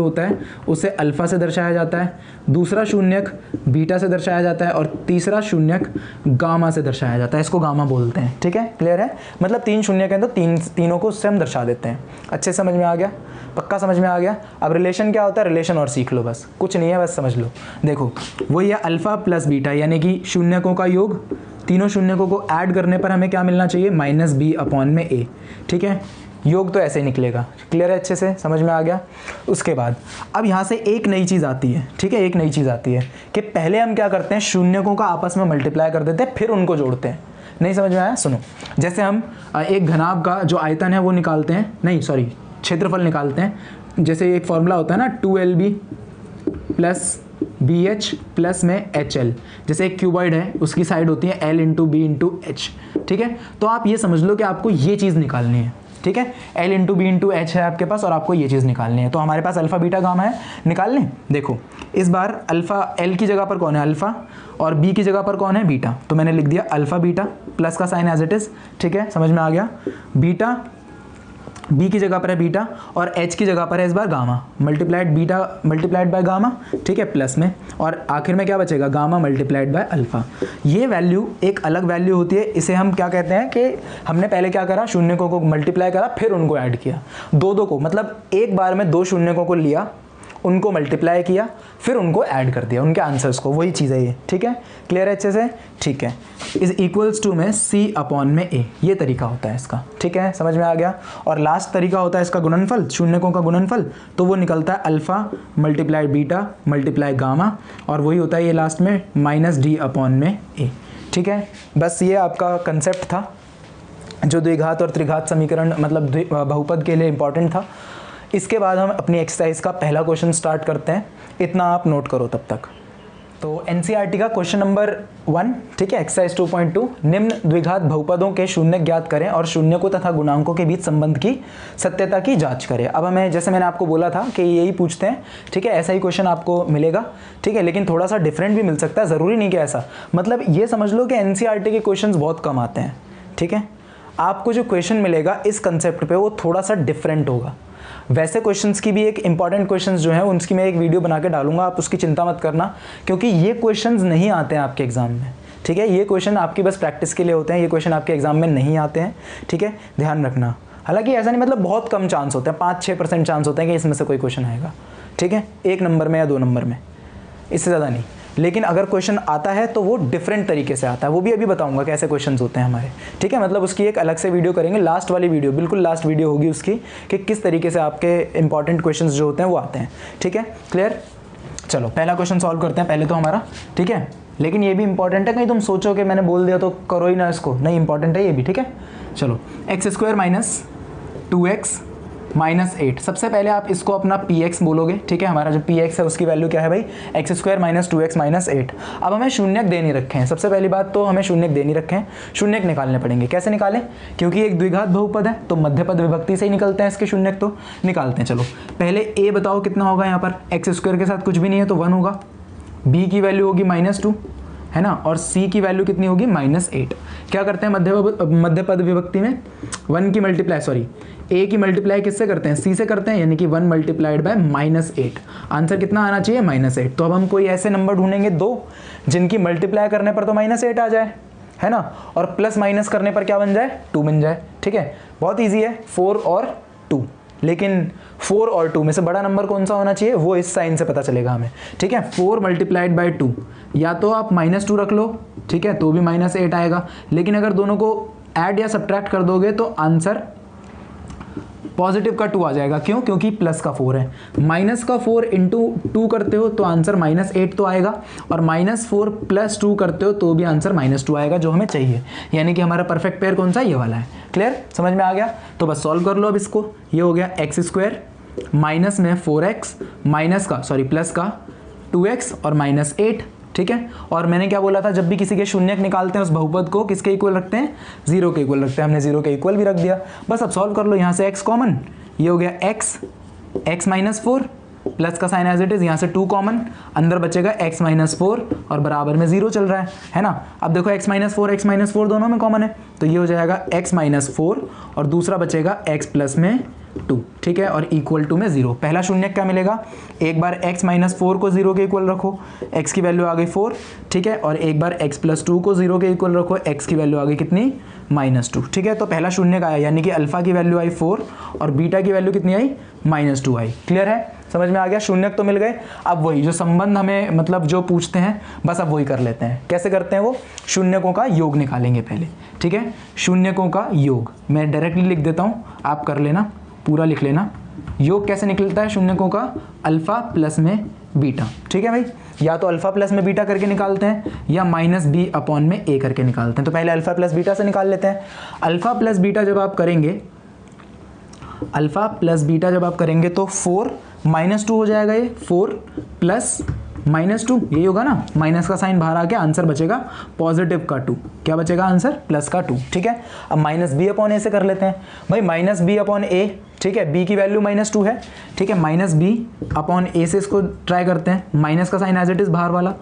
A: होता है उसे अल्फा से दर्शाया जाता है, दूसरा शून्यक बीटा से दर्शाया जाता है और तीसरा शून्यक गामा से दर्शाया जाता है, इसको गामा बोलते हैं, ठीक है, क्लियर है। मतलब 3 शून्यक हैं तो तीनों को उससे हम दर्शा देते हैं। अच्छे समझ में आ गया, पक्का समझ में आ गया। अब रिलेशन क्या होता है, रिलेशन और सीख लो, बस कुछ नहीं है, बस समझ लो। देखो वही है अल्फा प्लस बीटा, यानी कि शून्यकों का योग, तीनों शून्यकों को ऐड करने पर हमें क्या मिलना चाहिए, -b/a, ठीक है, योग तो ऐसे ही निकलेगा। क्लियर है, अच्छे से समझ में आ गया। उसके बाद अब यहाँ से एक नई चीज़ आती है, ठीक है, एक नई चीज़ आती है कि पहले हम क्या करते हैं, शून्यकों का आपस में मल्टीप्लाई कर देते हैं, फिर उनको जोड़ते हैं। नहीं समझ में आया, सुनो, जैसे हम एक घनाभ का जो आयतन है वो निकालते हैं, नहीं सॉरी क्षेत्रफल निकालते हैं। जैसे एक फॉर्मूला होता है ना, 2lb प्लस BH प्लस में HL, जैसे एक क्यूबॉइड है उसकी साइड होती है L into b into h, ठीक है। तो आप ये समझ लो कि आपको ये चीज़ निकालनी है, ठीक है, L into b into h है आपके पास और आपको ये चीज़ निकालनी है। तो हमारे पास अल्फा बीटा गामा है, निकाल लें। देखो इस बार अल्फा, L की जगह पर कौन है, अल्फा, और B की जगह पर कौन है, बीटा। तो मैंने लिख दिया अल्फा बीटा, प्लस का साइन एज इट इज़, ठीक है, समझ में आ गया। बीटा B की जगह पर है बीटा और H की जगह पर है इस बार gamma, multiplied beta multiplied by gamma, ठीक है, प्लस में, और आखिर में क्या बचेगा, गामा मल्टीप्लाइड बाय अल्फा। ये वैल्यू एक अलग वैल्यू होती है, इसे हम क्या कहते हैं कि हमने पहले क्या करा, शून्यकों को मल्टीप्लाई करा फिर उनको ऐड किया, दो को, मतलब एक बार में 2 शून्यकों को लिया, उनको मल्टीप्लाई किया, फिर उनको ऐड कर दिया उनके आंसर्स को, वही चीज़ है ये, ठीक है, क्लियर है अच्छे से, ठीक है। इज इक्वल्स टू में C/A, ये तरीका होता है इसका, ठीक है, समझ में आ गया। और लास्ट तरीका होता है इसका गुणनफल, शून्यकों का गुणनफल, तो वो निकलता है alpha multiplied beta multiply gamma, और वही होता है ये लास्ट में -D/A, ठीक है। बस ये आपका कंसेप्ट था जो द्विघात और त्रिघात समीकरण मतलब बहुपद के लिए इंपॉर्टेंट था। इसके बाद हम अपनी एक्सरसाइज का पहला क्वेश्चन स्टार्ट करते हैं, इतना आप नोट करो तब तक। तो एनसीईआरटी का क्वेश्चन नंबर 1, ठीक है, एक्सरसाइज 2.2, निम्न द्विघात बहुपदों के शून्यक ज्ञात करें और शून्यकों तथा गुणांकों के बीच संबंध की सत्यता की जांच करें। अब हमें, जैसे मैंने आपको बोला था कि यही पूछते हैं, ठीक है, ऐसा ही क्वेश्चन आपको मिलेगा, ठीक है, लेकिन थोड़ा सा डिफरेंट भी मिल सकता है, ज़रूरी नहीं कि ऐसा, मतलब ये समझ लो कि एनसीईआरटी के क्वेश्चन बहुत कम आते हैं, ठीक है। आपको जो क्वेश्चन मिलेगा इस कंसेप्ट पे वो थोड़ा सा डिफरेंट होगा। वैसे क्वेश्चंस की भी एक इंपॉर्टेंट क्वेश्चंस जो है उनकी मैं एक वीडियो बना के डालूंगा, आप उसकी चिंता मत करना, क्योंकि ये क्वेश्चंस नहीं आते हैं आपके एग्जाम में, ठीक है, ये क्वेश्चन आपकी बस प्रैक्टिस के लिए होते हैं, ये क्वेश्चन आपके एग्जाम में नहीं आते हैं, ठीक है, ध्यान रखना। हालांकि ऐसा नहीं, मतलब बहुत कम चांस होते हैं, 5-6% चांस होते हैं कि इसमें से कोई क्वेश्चन आएगा, ठीक है, 1 नंबर में या 2 नंबर में, इससे ज़्यादा नहीं। लेकिन अगर क्वेश्चन आता है तो वो डिफरेंट तरीके से आता है, वो भी अभी बताऊंगा कैसे क्वेश्चंस होते हैं हमारे, ठीक है, मतलब उसकी एक अलग से वीडियो करेंगे, लास्ट वाली वीडियो, बिल्कुल लास्ट वीडियो होगी उसकी, कि किस तरीके से आपके इंपॉर्टेंट क्वेश्चंस जो होते हैं वो आते हैं, ठीक है, क्लियर। चलो पहला क्वेश्चन सॉल्व करते हैं पहले तो हमारा, ठीक है, लेकिन ये भी इंपॉर्टेंट है, कहीं तुम सोचो कि मैंने बोल दिया तो करो ही ना इसको, नहीं, इंपॉर्टेंट है ये भी, ठीक है। चलो x² - 2x -8। सबसे पहले आप इसको अपना px बोलोगे, ठीक है। हमारा जो px है उसकी वैल्यू क्या है भाई, x² - 2x - 8। अब हमें शून्यक दे नहीं रखे हैं, सबसे पहली बात तो हमें शून्यक दे नहीं रखे हैं, शून्यक निकालने पड़ेंगे। कैसे निकालें, क्योंकि एक द्विघात बहुपद है तो मध्यपद विभक्ति से ही निकलते हैं इसके शून्यक, तो निकालते हैं। चलो पहले a बताओ कितना होगा, यहाँ पर x² के साथ कुछ भी नहीं है तो 1 होगा, b की वैल्यू होगी -2 है ना, और c की वैल्यू कितनी होगी -8। क्या करते हैं मध्यपद विभक्ति में 1 की मल्टीप्लाई, सॉरी a की मल्टीप्लाई किससे करते हैं, c से करते हैं, यानी कि 1 × -8। आंसर कितना आना चाहिए, -8। तो अब हम कोई ऐसे नंबर ढूंढेंगे दो जिनकी मल्टीप्लाई करने पर तो -8 आ जाए, है ना, और प्लस माइनस करने पर क्या बन जाए, 2 बन जाए, ठीक है। बहुत ईजी है, 4 और 2। लेकिन 4 और 2 में से बड़ा नंबर कौन सा होना चाहिए, वो इस साइन से पता चलेगा हमें, ठीक है। 4 × 2, या तो आप -2 रख लो, ठीक है, तो भी -8 आएगा। लेकिन अगर दोनों को ऐड या सब्ट्रैक्ट कर दोगे तो आंसर पॉजिटिव का 2 आ जाएगा। क्यों, क्योंकि प्लस का 4 है। माइनस का 4 × 2 करते हो तो आंसर -8 तो आएगा, और -4 + 2 करते हो तो भी आंसर -2 आएगा, जो हमें चाहिए। यानी कि हमारा परफेक्ट पेयर कौन सा, ये वाला है। क्लियर, समझ में आ गया। तो बस सॉल्व कर लो अब इसको। ये हो गया x² माइनस में 4x माइनस का, सॉरी प्लस का 2x और -8, ठीक है। और मैंने क्या बोला था, जब भी किसी के शून्यक निकालते हैं उस बहुपद को किसके इक्वल रखते हैं, 0 के इक्वल रखते हैं। हमने 0 के इक्वल भी रख दिया। बस अब सॉल्व कर लो। यहाँ से x कॉमन, ये हो गया x -4 प्लस का साइन एज इट इज, यहाँ से 2 कॉमन, अंदर बचेगा x -4 और बराबर में 0 चल रहा है ना। अब देखो x -4 दोनों में कॉमन है, तो ये हो जाएगा x -4 और दूसरा बचेगा x + 2, ठीक है, और इक्वल टू में 0। पहला शून्यक क्या मिलेगा, एक बार x -4 को 0 के इक्वल रखो, x की वैल्यू आ गई 4, ठीक है, और एक बार x + 2 को 0 के इक्वल रखो, x की वैल्यू आ गई कितनी, -2, ठीक है। तो पहला शून्यक आया, यानी कि अल्फा की वैल्यू आई 4 और बीटा की वैल्यू कितनी आई, -2 आई। क्लियर है, समझ में आ गया। शून्यक तो मिल गए। अब वही जो संबंध हमें मतलब जो पूछते हैं, बस अब वही कर लेते हैं। कैसे करते हैं वो, शून्यकों का योग निकालेंगे पहले, ठीक है। शून्यकों का योग मैं डायरेक्टली लिख देता हूँ, आप कर लेना, पूरा लिख लेना। योग कैसे निकलता है शून्यकों का, अल्फा प्लस में बीटा, ठीक है भाई। या तो अल्फा प्लस में बीटा करके निकालते हैं या -b/a करके निकालते हैं। तो पहले अल्फा प्लस बीटा से निकाल लेते हैं। अल्फा प्लस बीटा जब आप करेंगे, अल्फा प्लस बीटा जब आप करेंगे तो 4 -2 हो जाएगा, ये 4 प्लस -2, यही होगा ना, माइनस का साइन बाहर आके आंसर बचेगा पॉजिटिव का 2। क्या बचेगा आंसर, प्लस का 2, ठीक है। अब -b/a से कर लेते हैं भाई, -b/a, ठीक है, b की वैल्यू -2 है, ठीक है, -b/a से इसको ट्राई करते हैं। माइनस का साइन एज इट इज बाहर वाला,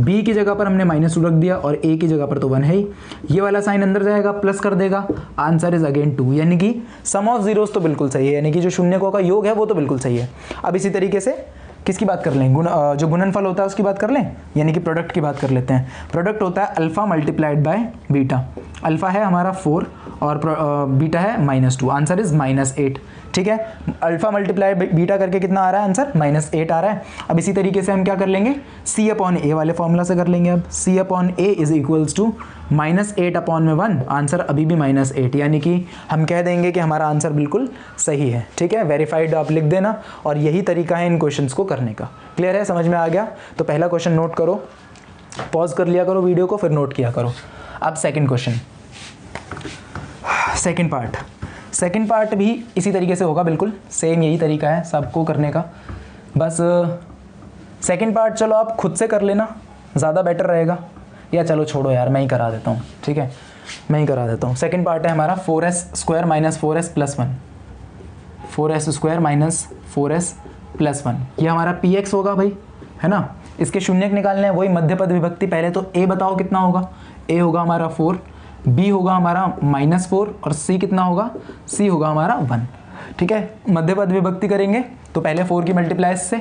A: b की जगह पर हमने -2 रख दिया और a की जगह पर तो 1 है ही, ये वाला साइन अंदर जाएगा, प्लस कर देगा, आंसर इज अगेन 2। यानी कि सम ऑफ जीरोस तो बिल्कुल सही है, यानी कि जो शून्यकों का योग है वो तो बिल्कुल सही है। अब इसी तरीके से किसकी बात कर लें, जो गुणनफल होता है उसकी बात कर लें, यानी कि प्रोडक्ट की बात कर लेते हैं। प्रोडक्ट होता है अल्फा × बीटा। अल्फा है हमारा 4 और बीटा है -2, आंसर इज -8, ठीक है। अल्फा × बीटा करके कितना आ रहा है आंसर, -8 आ रहा है। अब इसी तरीके से हम क्या कर लेंगे, c/a वाले फॉर्मूला से कर लेंगे। अब c/a is equals to -8/1, answer अभी भी -8, यानी कि हम कह देंगे कि हमारा आंसर बिल्कुल सही है, ठीक है। वेरीफाइड आप लिख देना, और यही तरीका है इन क्वेश्चंस को करने का। क्लियर है, समझ में आ गया। तो पहला क्वेश्चन नोट करो, पॉज कर लिया करो वीडियो को, फिर नोट किया करो। अब सेकंड क्वेश्चन, सेकंड पार्ट भी इसी तरीके से होगा, बिल्कुल सेम यही तरीका है सबको करने का। बस सेकंड पार्ट चलो आप खुद से कर लेना, ज़्यादा बेटर रहेगा, या चलो छोड़ो यार मैं ही करा देता हूँ, ठीक है, मैं ही करा देता हूँ। सेकंड पार्ट है हमारा 4s² - 4s + 1, 4s² - 4s + 1, ये हमारा px होगा भाई, है ना। इसके शून्यक निकालने हैं, वही मध्यपद विभक्ति। पहले तो a बताओ कितना होगा, a होगा हमारा 4, b होगा हमारा -4 और c कितना होगा, c होगा हमारा 1, ठीक है। मध्यपद विभक्ति करेंगे तो पहले 4 की मल्टीप्लाई इससे,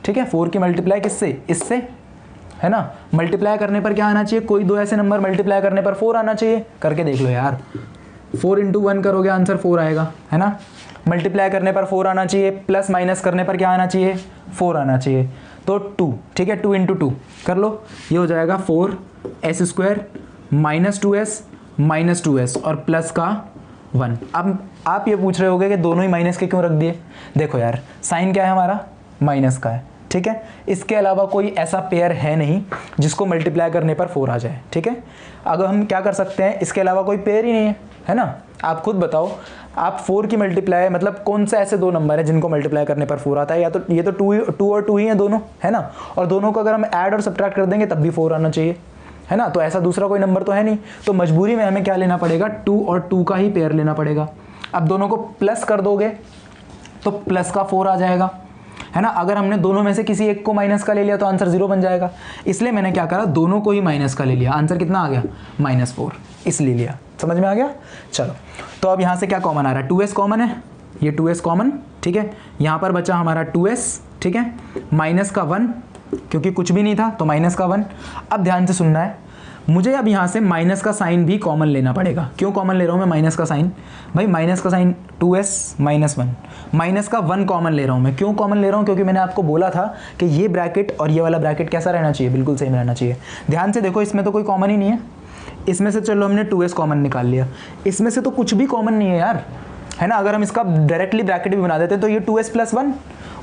A: ठीक है, 4 की मल्टीप्लाई किससे, इससे, है ना। मल्टीप्लाई करने पर क्या आना चाहिए, कोई दो ऐसे नंबर मल्टीप्लाई करने पर 4 आना चाहिए। करके देख लो यार, 4 × 1 करोगे आंसर 4 आएगा, है ना। मल्टीप्लाई करने पर 4 आना चाहिए, प्लस माइनस करने पर क्या आना चाहिए, 4 आना चाहिए, तो 2, ठीक है, 2 × 2 कर लो, ये हो जाएगा 4s² - 2s और प्लस का 1। अब आप ये पूछ रहे होगे कि दोनों ही माइनस के क्यों रख दिए। देखो यार, साइन क्या है हमारा, माइनस का है, ठीक है। इसके अलावा कोई ऐसा पेयर है नहीं जिसको मल्टीप्लाई करने पर 4 आ जाए, ठीक है। अगर हम क्या कर सकते हैं, इसके अलावा कोई पेयर ही नहीं है ना। आप खुद बताओ, आप 4 की मल्टीप्लाई मतलब कौन सा ऐसे दो नंबर है जिनको मल्टीप्लाई करने पर 4 आता है, या तो ये तो 2 और 2 ही है दोनों, है ना। और दोनों को अगर हम ऐड और सब्ट्रैक्ट कर देंगे तब भी 4 आना चाहिए, है ना। तो ऐसा दूसरा कोई नंबर तो है नहीं, तो मजबूरी में हमें क्या लेना पड़ेगा, 2 और 2 का ही पेयर लेना पड़ेगा। अब दोनों को प्लस कर दोगे तो प्लस का 4 आ जाएगा, है ना। अगर हमने दोनों में से किसी एक को माइनस का ले लिया तो आंसर 0 बन जाएगा। इसलिए मैंने क्या करा, दोनों को ही माइनस का ले लिया। आंसर कितना आ गया, -4, इसलिए लिया। समझ में आ गया। चलो, तो अब यहाँ से क्या कॉमन आ रहा है, 2s कॉमन है, ये 2s कॉमन, ठीक है। यहाँ पर बचा हमारा 2s, ठीक है, माइनस का 1, क्योंकि कुछ भी नहीं था तो माइनस का 1। अब ध्यान से सुनना है, मुझे अब यहाँ से माइनस का साइन भी कॉमन लेना पड़ेगा। क्यों कॉमन ले रहा हूँ मैं माइनस का साइन, भाई माइनस का साइन 2s -1, माइनस का 1 कॉमन ले रहा हूँ मैं। क्यों कॉमन ले रहा हूँ, क्योंकि मैंने आपको बोला था कि ये ब्रैकेट और ये वाला ब्रैकेट कैसा रहना चाहिए, बिल्कुल सेम रहना चाहिए। ध्यान से देखो, इसमें तो कोई कॉमन ही नहीं है। इसमें से चलो हमने 2s कॉमन निकाल लिया, इसमें से तो कुछ भी कॉमन नहीं है यार, है ना। अगर हम इसका डायरेक्टली ब्रैकेट भी बना देते तो ये 2s + 1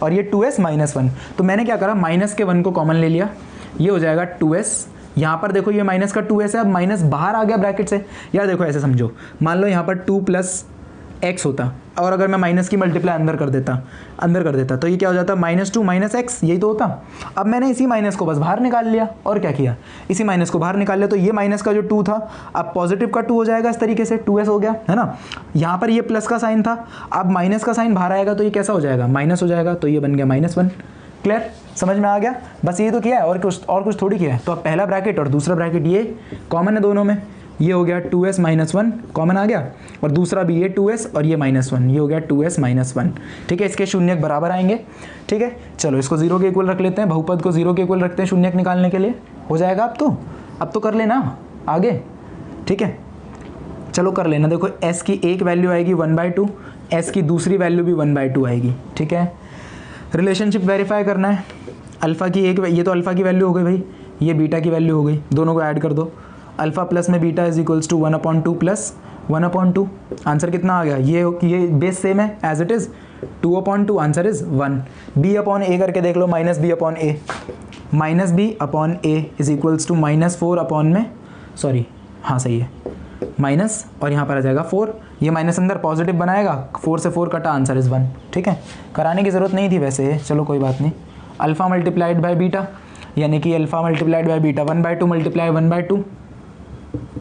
A: और ये 2s -1। तो मैंने क्या करा, माइनस के 1 को कॉमन ले लिया, ये हो जाएगा 2s। यहाँ पर देखो ये माइनस का 2s है, अब माइनस बाहर आ गया ब्रैकेट से। यार देखो ऐसे समझो, मान लो यहाँ पर 2 + x होता और अगर मैं माइनस की मल्टीप्लाई अंदर कर देता तो ये क्या हो जाता, -2 - x, यही तो होता। अब मैंने इसी माइनस को बस बाहर निकाल लिया, और क्या किया, इसी माइनस को बाहर निकाल लिया। तो ये माइनस का जो 2 था अब पॉजिटिव का 2 हो जाएगा, इस तरीके से 2s हो गया, है ना। यहाँ पर ये प्लस का साइन था, अब माइनस का साइन बाहर आएगा तो ये कैसा हो जाएगा, माइनस हो जाएगा, तो ये बन गया -1। क्लियर, समझ में आ गया। बस ये तो किया है, और कुछ थोड़ी किया है। तो अब पहला ब्रैकेट और दूसरा ब्रैकेट ये कॉमन है दोनों में, ये हो गया 2s -1 कॉमन आ गया, और दूसरा भी ये 2s और ये -1, ये हो गया 2s -1, ठीक है। इसके शून्यक बराबर आएंगे, ठीक है। चलो इसको 0 के इक्वल रख लेते हैं, बहुपद को 0 के इक्वल रखते हैं शून्यक निकालने के लिए, हो जाएगा। अब तो कर लेना आगे, ठीक है। चलो कर लेना। देखो s की एक वैल्यू आएगी 1/2, s की दूसरी वैल्यू भी 1/2 आएगी, ठीक है। रिलेशनशिप वेरीफाई करना है, अल्फ़ा की एक, ये तो अल्फ़ा की वैल्यू हो गई भाई, ये बीटा की वैल्यू हो गई, दोनों को ऐड कर दो। अल्फ़ा प्लस में beta is equals to 1/2 plus 1/2। Answer कितना आ गया, ये बेस सेम है as it is, 2/2, answer is 1। b/a करके देख लो, -b/a, -b/a is equals to -4 में, सॉरी हाँ सही है, माइनस और यहाँ पर आ जाएगा 4, ये माइनस अंदर पॉजिटिव बनाएगा, 4 से 4 कटा, आंसर इज 1, ठीक है। कराने की ज़रूरत नहीं थी वैसे, चलो कोई बात नहीं। अल्फ़ा मल्टीप्लाइड बाय बीटा, यानी कि alpha multiplied by beta 1/2 multiply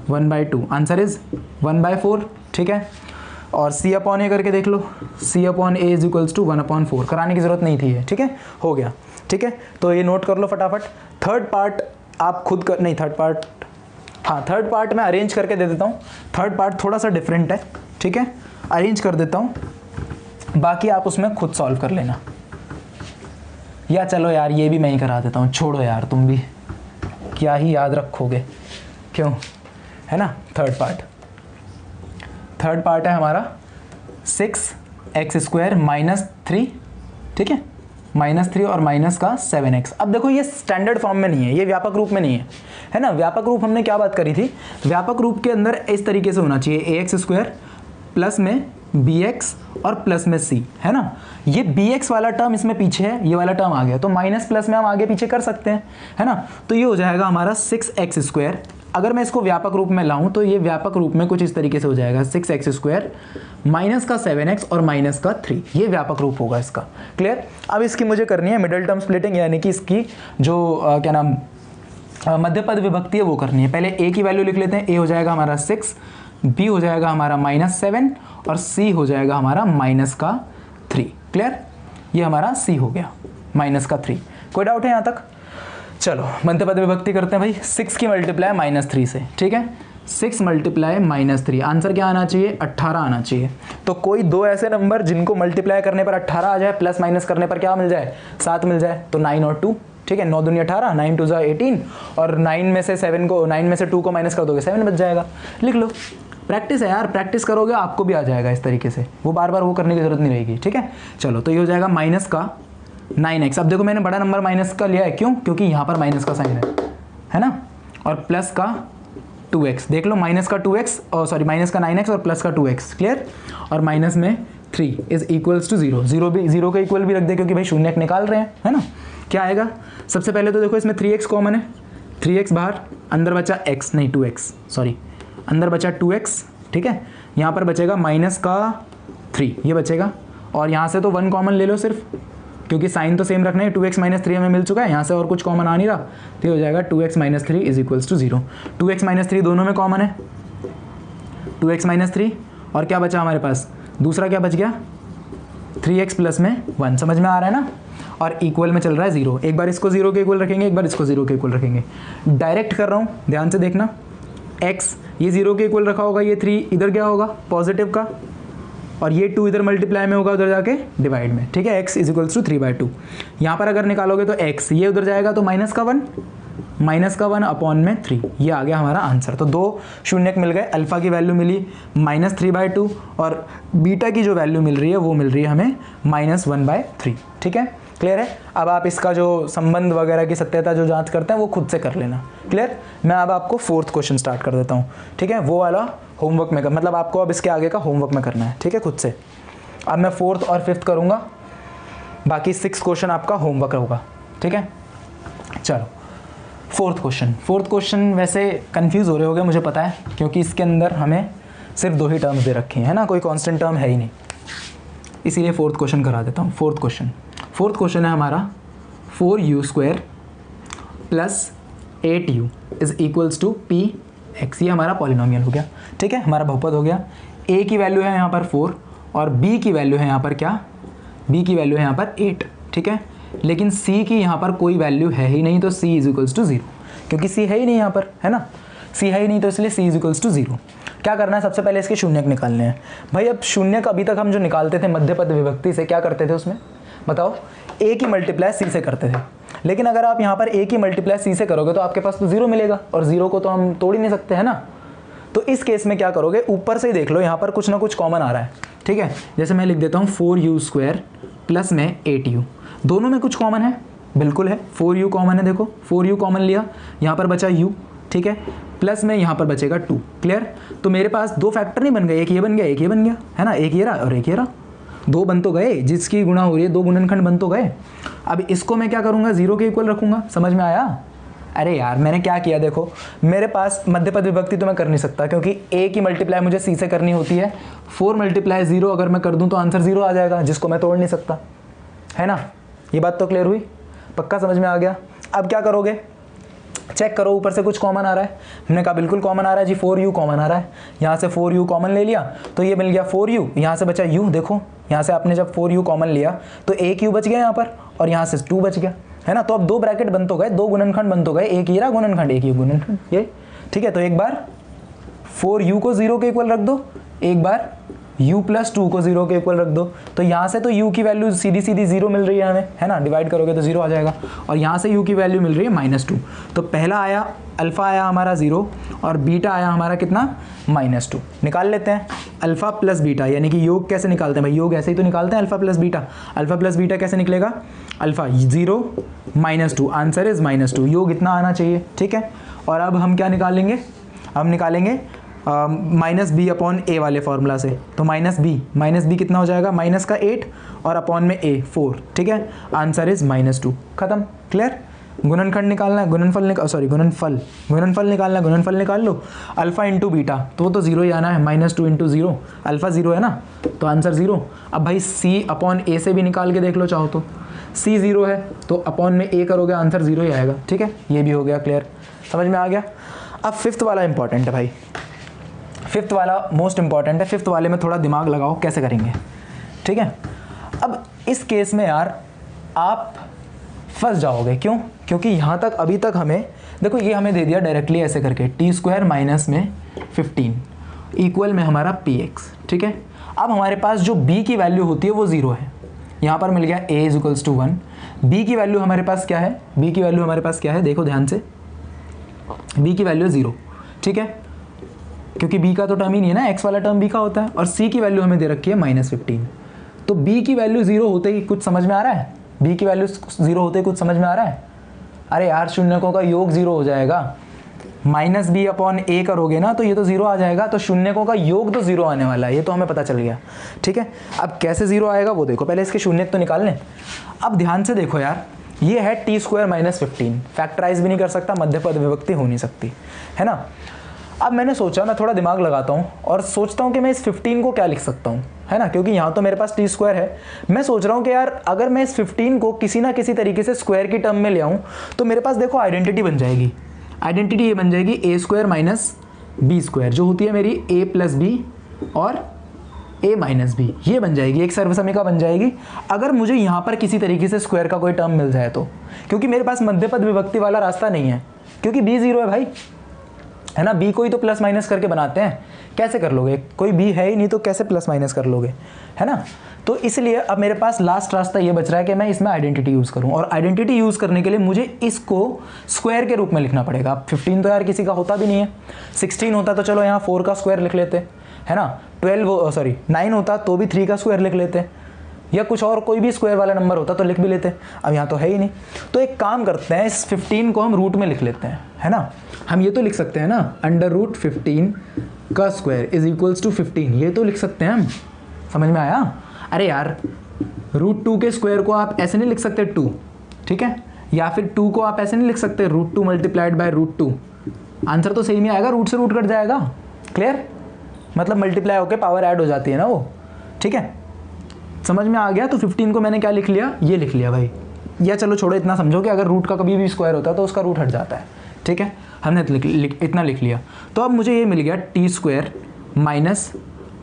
A: 1/2, answer is 1/4, ठीक है। और c/a करके देख लो, c/a इज इक्वल्स टू 1/4, कराने की ज़रूरत नहीं थी है, ठीक है, हो गया, ठीक है। तो ये नोट कर लो फटाफट। थर्ड पार्ट आप खुद कर, नहीं थर्ड पार्ट मैं अरेंज करके दे देता हूँ। थर्ड पार्ट थोड़ा सा डिफरेंट है, ठीक है, अरेंज कर देता हूँ, बाकी आप उसमें खुद सॉल्व कर लेना। या चलो यार ये भी मैं ही करा देता हूँ, छोड़ो यार तुम भी क्या ही याद रखोगे, क्यों, है ना। थर्ड पार्ट है हमारा 6x² -3, ठीक है, -3 और माइनस का 7x। अब देखो ये स्टैंडर्ड फॉर्म में नहीं है, ये व्यापक रूप में नहीं है ना। व्यापक रूप हमने क्या बात करी थी, व्यापक रूप के अंदर इस तरीके से होना चाहिए, ax² प्लस में bx और प्लस में c, है ना। ये bx वाला टर्म इसमें पीछे है, ये वाला टर्म आ गया, तो माइनस प्लस में हम आगे पीछे कर सकते हैं, है ना। तो ये हो जाएगा हमारा 6x²। अगर मैं इसको व्यापक रूप में लाऊं तो ये व्यापक रूप में कुछ इस तरीके से हो जाएगा, 6x² माइनस का 7x और माइनस का 3, ये व्यापक रूप होगा इसका। क्लियर। अब इसकी मुझे करनी है मिडिल टर्म स्प्लिटिंग, यानी कि इसकी जो क्या नाम मध्य पद विभक्ति है वो करनी है। पहले a की वैल्यू लिख लेते हैं, a हो जाएगा हमारा 6, b हो जाएगा हमारा -7 और c हो जाएगा हमारा -3। क्लियर, ये हमारा c हो गया -3। कोई डाउट है यहाँ तक। चलो मध्य पद विभक्ति करते हैं भाई, 6 की मल्टीप्लाई -3 से, ठीक है, 6 मल्टीप्लाई -3, आंसर क्या आना चाहिए, 18 आना चाहिए। तो कोई दो ऐसे नंबर जिनको मल्टीप्लाई करने पर 18 आ जाए, प्लस माइनस करने पर क्या मिल जाए, 7 मिल जाए, तो 9 और 2, ठीक है, 9 दूनी 18, 9 2 18, और 9 में से 2 को माइनस कर दोगे 7 बच जाएगा। लिख लो, प्रैक्टिस है यार, प्रैक्टिस करोगे आपको भी आ जाएगा इस तरीके से, वो बार बार वो करने की जरूरत नहीं रहेगी, ठीक है। चलो तो ये हो जाएगा माइनस का 9x। अब देखो मैंने बड़ा नंबर माइनस का लिया है, क्यों, क्योंकि यहाँ पर माइनस का साइन है ना, और प्लस का 2x, देख लो माइनस का 2x और सॉरी माइनस का 9x और प्लस का 2x। क्लियर, और माइनस में 3 इज इक्वल्स टू 0, 0 के इक्वल भी रख दे क्योंकि भाई शून्य निकाल रहे हैं, है ना। क्या आएगा? सबसे पहले तो देखो इसमें 3x कॉमन है, 3x बाहर, अंदर बचा x नहीं 2x, सॉरी अंदर बचा 2x, ठीक है। यहाँ पर बचेगा माइनस का 3 ये बचेगा, और यहाँ से तो 1 कॉमन ले लो सिर्फ, क्योंकि साइन तो सेम रखना है। 2x माइनस 3 हमें मिल चुका है, यहाँ से और कुछ कॉमन आ नहीं रहा, तो ये हो जाएगा 2x minus 3 is equals to 0। 2x minus 3 दोनों में कॉमन है, 2x माइनस 3, और क्या बचा हमारे पास? दूसरा क्या बच गया? 3x प्लस में 1, समझ में आ रहा है ना। और इक्वल में चल रहा है 0, एक बार इसको 0 के इक्वल रखेंगे, एक बार इसको 0 के इक्वल रखेंगे। डायरेक्ट कर रहा हूँ, ध्यान से देखना। x ये 0 के इक्वल रखा होगा, ये 3 इधर क्या होगा? पॉजिटिव का, और ये 2 इधर मल्टीप्लाई में होगा, उधर जाके डिवाइड में, ठीक है। x is equals to 3/2। यहाँ पर अगर निकालोगे तो x ये उधर जाएगा तो माइनस का 1 अपॉन में 3, ये आ गया हमारा आंसर। तो 2 शून्यक मिल गए, अल्फा की वैल्यू मिली -3/2 और बीटा की जो वैल्यू मिल रही है वो मिल रही है हमें -1/3, ठीक है। क्लियर है? अब आप इसका जो संबंध वगैरह की सत्यता जो जांच करते हैं वो खुद से कर लेना। क्लियर? मैं अब आपको 4th क्वेश्चन स्टार्ट कर देता हूँ, ठीक है। वो वाला होमवर्क में मतलब आपको अब इसके आगे का होमवर्क में करना है, ठीक है, खुद से। अब मैं 4th और 5th करूँगा, बाकी 6 क्वेश्चन आपका होमवर्क होगा, ठीक है। चलो 4th क्वेश्चन वैसे कंफ्यूज हो रहे होगे, मुझे पता है, क्योंकि इसके अंदर हमें सिर्फ 2 ही टर्म्स दे रखे हैं, है ना, कोई कांस्टेंट टर्म है ही नहीं, इसीलिए 4th क्वेश्चन करा देता हूँ। 4th क्वेश्चन है हमारा 4u² plus 8u is equals to px। ये हमारा पॉलिनोमियल हो गया, ठीक है, हमारा बहुपद हो गया। a की वैल्यू है यहाँ पर 4 और b की वैल्यू है यहाँ पर क्या? b की वैल्यू है यहाँ पर 8, ठीक है। लेकिन c की यहाँ पर कोई वैल्यू है ही नहीं, तो c इज इक्वल्स टू 0, क्योंकि c है ही नहीं यहाँ पर, है ना, c है ही नहीं, तो इसलिए c इज इक्वल्स टू 0। क्या करना है? सबसे पहले इसके शून्यक निकालने हैं भाई। अब शून्यक अभी तक हम जो निकालते थे मध्यपद विभक्ति से, क्या करते थे उसमें बताओ? a की मल्टीप्लाई c से करते थे, लेकिन अगर आप यहाँ पर a की मल्टीप्लाई c से करोगे तो आपके पास तो 0 मिलेगा, और 0 को तो हम तोड़ ही नहीं सकते, है ना। तो इस केस में क्या करोगे? ऊपर से ही देख लो, यहाँ पर कुछ ना कुछ कॉमन आ रहा है, ठीक है। जैसे मैं लिख देता हूँ 4u² प्लस में 8u, दोनों में कुछ कॉमन है, बिल्कुल है, 4u कॉमन है, देखो 4u कॉमन लिया, यहाँ पर बचा u, ठीक है, प्लस में यहाँ पर बचेगा 2। क्लियर? तो मेरे पास 2 फैक्टर नहीं बन गए, एक ये बन गया, एक ये बन गया, है ना, एक ये रहा और एक ये रहा, 2 बन तो गए, जिसकी गुणा हो रही है 2 गुणनखंड बन तो गए। अब इसको मैं क्या करूँगा? 0 के इक्वल रखूँगा, समझ में आया? अरे यार मैंने क्या किया, देखो मेरे पास मध्यपद विभक्ति तो मैं कर नहीं सकता, क्योंकि a की मल्टीप्लाई मुझे c से करनी होती है। 4 × 0 अगर मैं कर दूँ तो आंसर 0 आ जाएगा, जिसको मैं तोड़ नहीं सकता, है ना। ये बात तो क्लियर हुई? पक्का समझ में आ गया? अब क्या करोगे? चेक करो, ऊपर से कुछ कॉमन आ रहा है। हमने कहा बिल्कुल कॉमन आ रहा है जी, 4u कॉमन आ रहा है। यहाँ से 4u कॉमन ले लिया तो ये मिल गया 4u, यहाँ से बचा u, देखो यहाँ से आपने जब 4u कॉमन लिया तो एक u बच गया यहाँ पर, और यहाँ से 2 बच गया, है ना। तो अब 2 ब्रैकेट बन तो गए, 2 गुणनखंड बन तो गए, एक ये रहा गुणनखंड, एक ये गुणनखंड, ये ठीक है। तो एक बार 4u को 0 के इक्वल रख दो, एक बार u प्लस 2 को 0 के इक्वल रख दो, तो यहाँ से तो u की वैल्यू सीधी 0 मिल रही है हमें, है ना, डिवाइड करोगे तो 0 आ जाएगा, और यहाँ से u की वैल्यू मिल रही है -2। तो पहला आया अल्फ़ा आया हमारा 0 और बीटा आया हमारा कितना? -2। निकाल लेते हैं अल्फ़ा प्लस बीटा, यानी कि योग कैसे निकालते हैं भाई? योग ऐसे ही तो निकालते हैं, alpha plus beta. Alpha plus beta कैसे निकलेगा? अल्फ़ा 0 -2, आंसर इज -2, योग इतना आना चाहिए, ठीक है। और अब हम क्या निकालेंगे? हम निकालेंगे -b अपॉन a वाले फॉर्मूला से। तो -b कितना हो जाएगा? माइनस का 8 और अपॉन में a 4, ठीक है, आंसर इज -2, खत्म। क्लियर? गुणनखंड निकालना है, गुणनफल निकालना है, गुणनफल निकाल लो। अल्फा इंटू बीटा तो वो तो 0 ही आना है, -2 इंटू 0, अल्फा 0 है ना, तो आंसर 0। अब भाई c अपॉन a से भी निकाल के देख लो चाहो तो, c 0 है तो अपॉन में a करोगे आंसर 0 ही आएगा, ठीक है। ये भी हो गया क्लियर, समझ में आ गया। अब 5th वाला इंपॉर्टेंट है भाई, 5th वाला मोस्ट इंपॉर्टेंट है। 5th वाले में थोड़ा दिमाग लगाओ कैसे करेंगे, ठीक है। अब इस केस में यार आप फंस जाओगे, क्यों? क्योंकि यहाँ तक अभी तक हमें देखो, ये हमें दे दिया डायरेक्टली ऐसे करके t² माइनस में 15 इक्वल में हमारा px, ठीक है। अब हमारे पास जो b की वैल्यू होती है वो 0 है, यहाँ पर मिल गया a is equals to 1। b की वैल्यू हमारे पास क्या है? b की वैल्यू हमारे पास क्या है? देखो ध्यान से, b की वैल्यू 0, ठीक है, क्योंकि b का तो टर्म ही नहीं है ना, x वाला टर्म b का होता है, और c की वैल्यू हमें दे रखी है -15। तो b की वैल्यू 0 होते ही कुछ समझ में आ रहा है? b की वैल्यू 0 होते ही कुछ समझ में आ रहा है? अरे यार शून्यकों का योग 0 हो जाएगा, -b अपॉन a करोगे ना तो ये तो 0 आ जाएगा, तो शून्यकों का योग तो 0 आने वाला है, ये तो हमें पता चल गया, ठीक है। अब कैसे 0 आएगा वो देखो, पहले इसके शून्यक तो निकाल लें। अब ध्यान से देखो यार, ये है टी स्क्वायर माइनस 15, फैक्टराइज भी नहीं कर सकता, मध्य पद विभक्ति हो नहीं सकती, है ना। अब मैंने सोचा मैं थोड़ा दिमाग लगाता हूँ और सोचता हूँ कि मैं इस 15 को क्या लिख सकता हूँ, है ना, क्योंकि यहाँ तो मेरे पास टी स्क्वायर है। मैं सोच रहा हूँ कि यार अगर मैं इस 15 को किसी ना किसी तरीके से स्क्वायर की टर्म में ले आऊँ तो मेरे पास देखो आइडेंटिटी बन जाएगी। आइडेंटिटी ये बन जाएगी ए स्क्वायर माइनस बी स्क्वायर, जो होती है मेरी ए प्लस बी और ए माइनस बी, ये बन जाएगी, एक सर्वसमीका बन जाएगी अगर मुझे यहाँ पर किसी तरीके से स्क्वायर का कोई टर्म मिल जाए तो। क्योंकि मेरे पास मध्यपद विभक्ति वाला रास्ता नहीं है, क्योंकि बी 0 है भाई, है ना। बी को ही तो प्लस माइनस करके बनाते हैं, कैसे कर लोगे, कोई बी है ही नहीं तो कैसे प्लस माइनस कर लोगे, है ना। तो इसलिए अब मेरे पास लास्ट रास्ता ये बच रहा है कि मैं इसमें आइडेंटिटी यूज़ करूं, और आइडेंटिटी यूज़ करने के लिए मुझे इसको स्क्वायर के रूप में लिखना पड़ेगा। अब 15 तो यार किसी का होता भी नहीं है, 16 होता तो चलो यहाँ 4 का स्क्वायर लिख लेते, है ना। 9 होता तो भी 3 का स्क्वायर लिख लेते, या कुछ और कोई भी स्क्वायर वाला नंबर होता तो लिख भी लेते। अब यहाँ तो है ही नहीं, तो एक काम करते हैं, इस 15 को हम रूट में लिख लेते हैं, है ना। हम ये तो लिख सकते हैं ना, अंडर रूट 15 का स्क्वायर इज इक्वल्स टू 15, ये तो लिख सकते हैं हम, समझ में आया। अरे यार रूट 2 के स्क्वायर को आप ऐसे नहीं लिख सकते 2, ठीक है, या फिर 2 को आप ऐसे नहीं लिख सकते root 2 multiplied by root 2, answer तो सही नहीं आएगा, रूट से रूट कट जाएगा, क्लियर, मतलब मल्टीप्लाई होकर पावर ऐड हो जाती है ना वो, ठीक है, समझ में आ गया। तो 15 को मैंने क्या लिख लिया, ये लिख लिया भाई, या चलो छोड़ो, इतना समझो कि अगर रूट का कभी भी स्क्वायर होता है तो उसका रूट हट जाता है, ठीक है, हमने इतना लिख लिया। तो अब मुझे ये मिल गया t square minus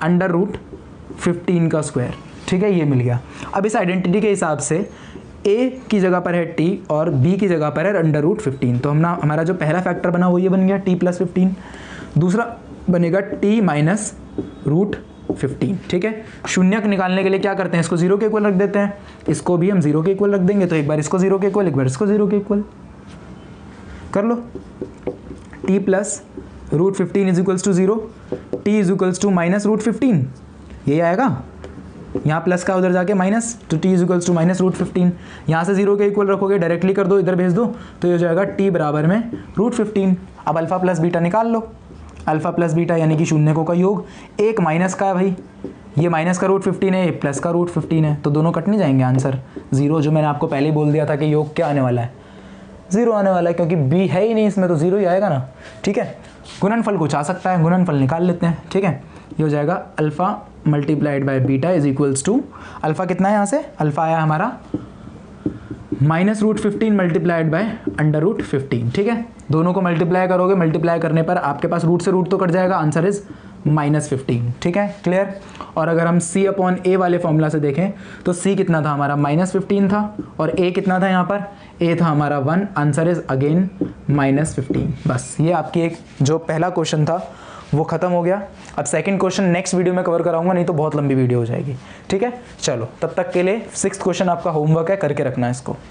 A: under root 15 का स्क्वायर, ठीक है, ये मिल गया। अब इस आइडेंटिटी के हिसाब से a की जगह पर है t और b की जगह पर है अंडर रूट 15, तो हमारा जो पहला फैक्टर बना वो ये बन गया t प्लस 15, दूसरा बनेगा t माइनस रूट 15, ठीक है। शून्यक निकालने के लिए क्या करते हैं, इसको 0 के इक्वल रख देते हैं, इसको भी हम 0 के इक्वल रख देंगे, तो एक बार इसको 0 के इक्वल, एक बार इसको 0 के इक्वल कर लो। t plus root 15 is equals to 0, t is equals to minus root 15, यही आएगा, यहाँ प्लस का उधर जाके माइनस, तो t is equals to minus root 15, यहाँ से 0 के इक्वल रखोगे, डायरेक्टली कर दो, इधर भेज दो, तो ये हो जाएगा t बराबर में रूट 15। अब अल्फा प्लस बीटा निकाल लो, अल्फा प्लस बीटा यानी कि शून्यकों का योग, एक माइनस का है भाई, ये माइनस का रूट 15 है, ये प्लस का रूट 15 है, तो दोनों कट नहीं जाएंगे, आंसर 0, जो मैंने आपको पहले ही बोल दिया था कि योग क्या आने वाला है, 0 आने वाला है, क्योंकि b है ही नहीं इसमें, तो 0 ही आएगा ना, ठीक है। गुणनफल कुछ आ सकता है, गुणनफल निकाल लेते हैं, ठीक है, ये हो जाएगा alpha multiplied by beta is equals to, alpha कितना है यहाँ से, अल्फा आया हमारा minus root 15 multiplied by under root 15, ठीक है, दोनों को मल्टीप्लाई करोगे, मल्टीप्लाई करने पर आपके पास रूट से रूट तो कट जाएगा, आंसर इज माइनस 15, ठीक है, क्लियर। और अगर हम c अपॉन ए वाले फॉर्मूला से देखें तो c कितना था हमारा, माइनस 15 था, और a कितना था यहाँ पर, a था हमारा 1, आंसर इज अगेन माइनस 15। बस ये आपकी एक जो पहला क्वेश्चन था वो खत्म हो गया। अब सेकंड क्वेश्चन नेक्स्ट वीडियो में कवर कराऊंगा, नहीं तो बहुत लंबी वीडियो हो जाएगी, ठीक है। चलो तब तक के लिए 6th क्वेश्चन आपका होमवर्क है, करके रखना है इसको।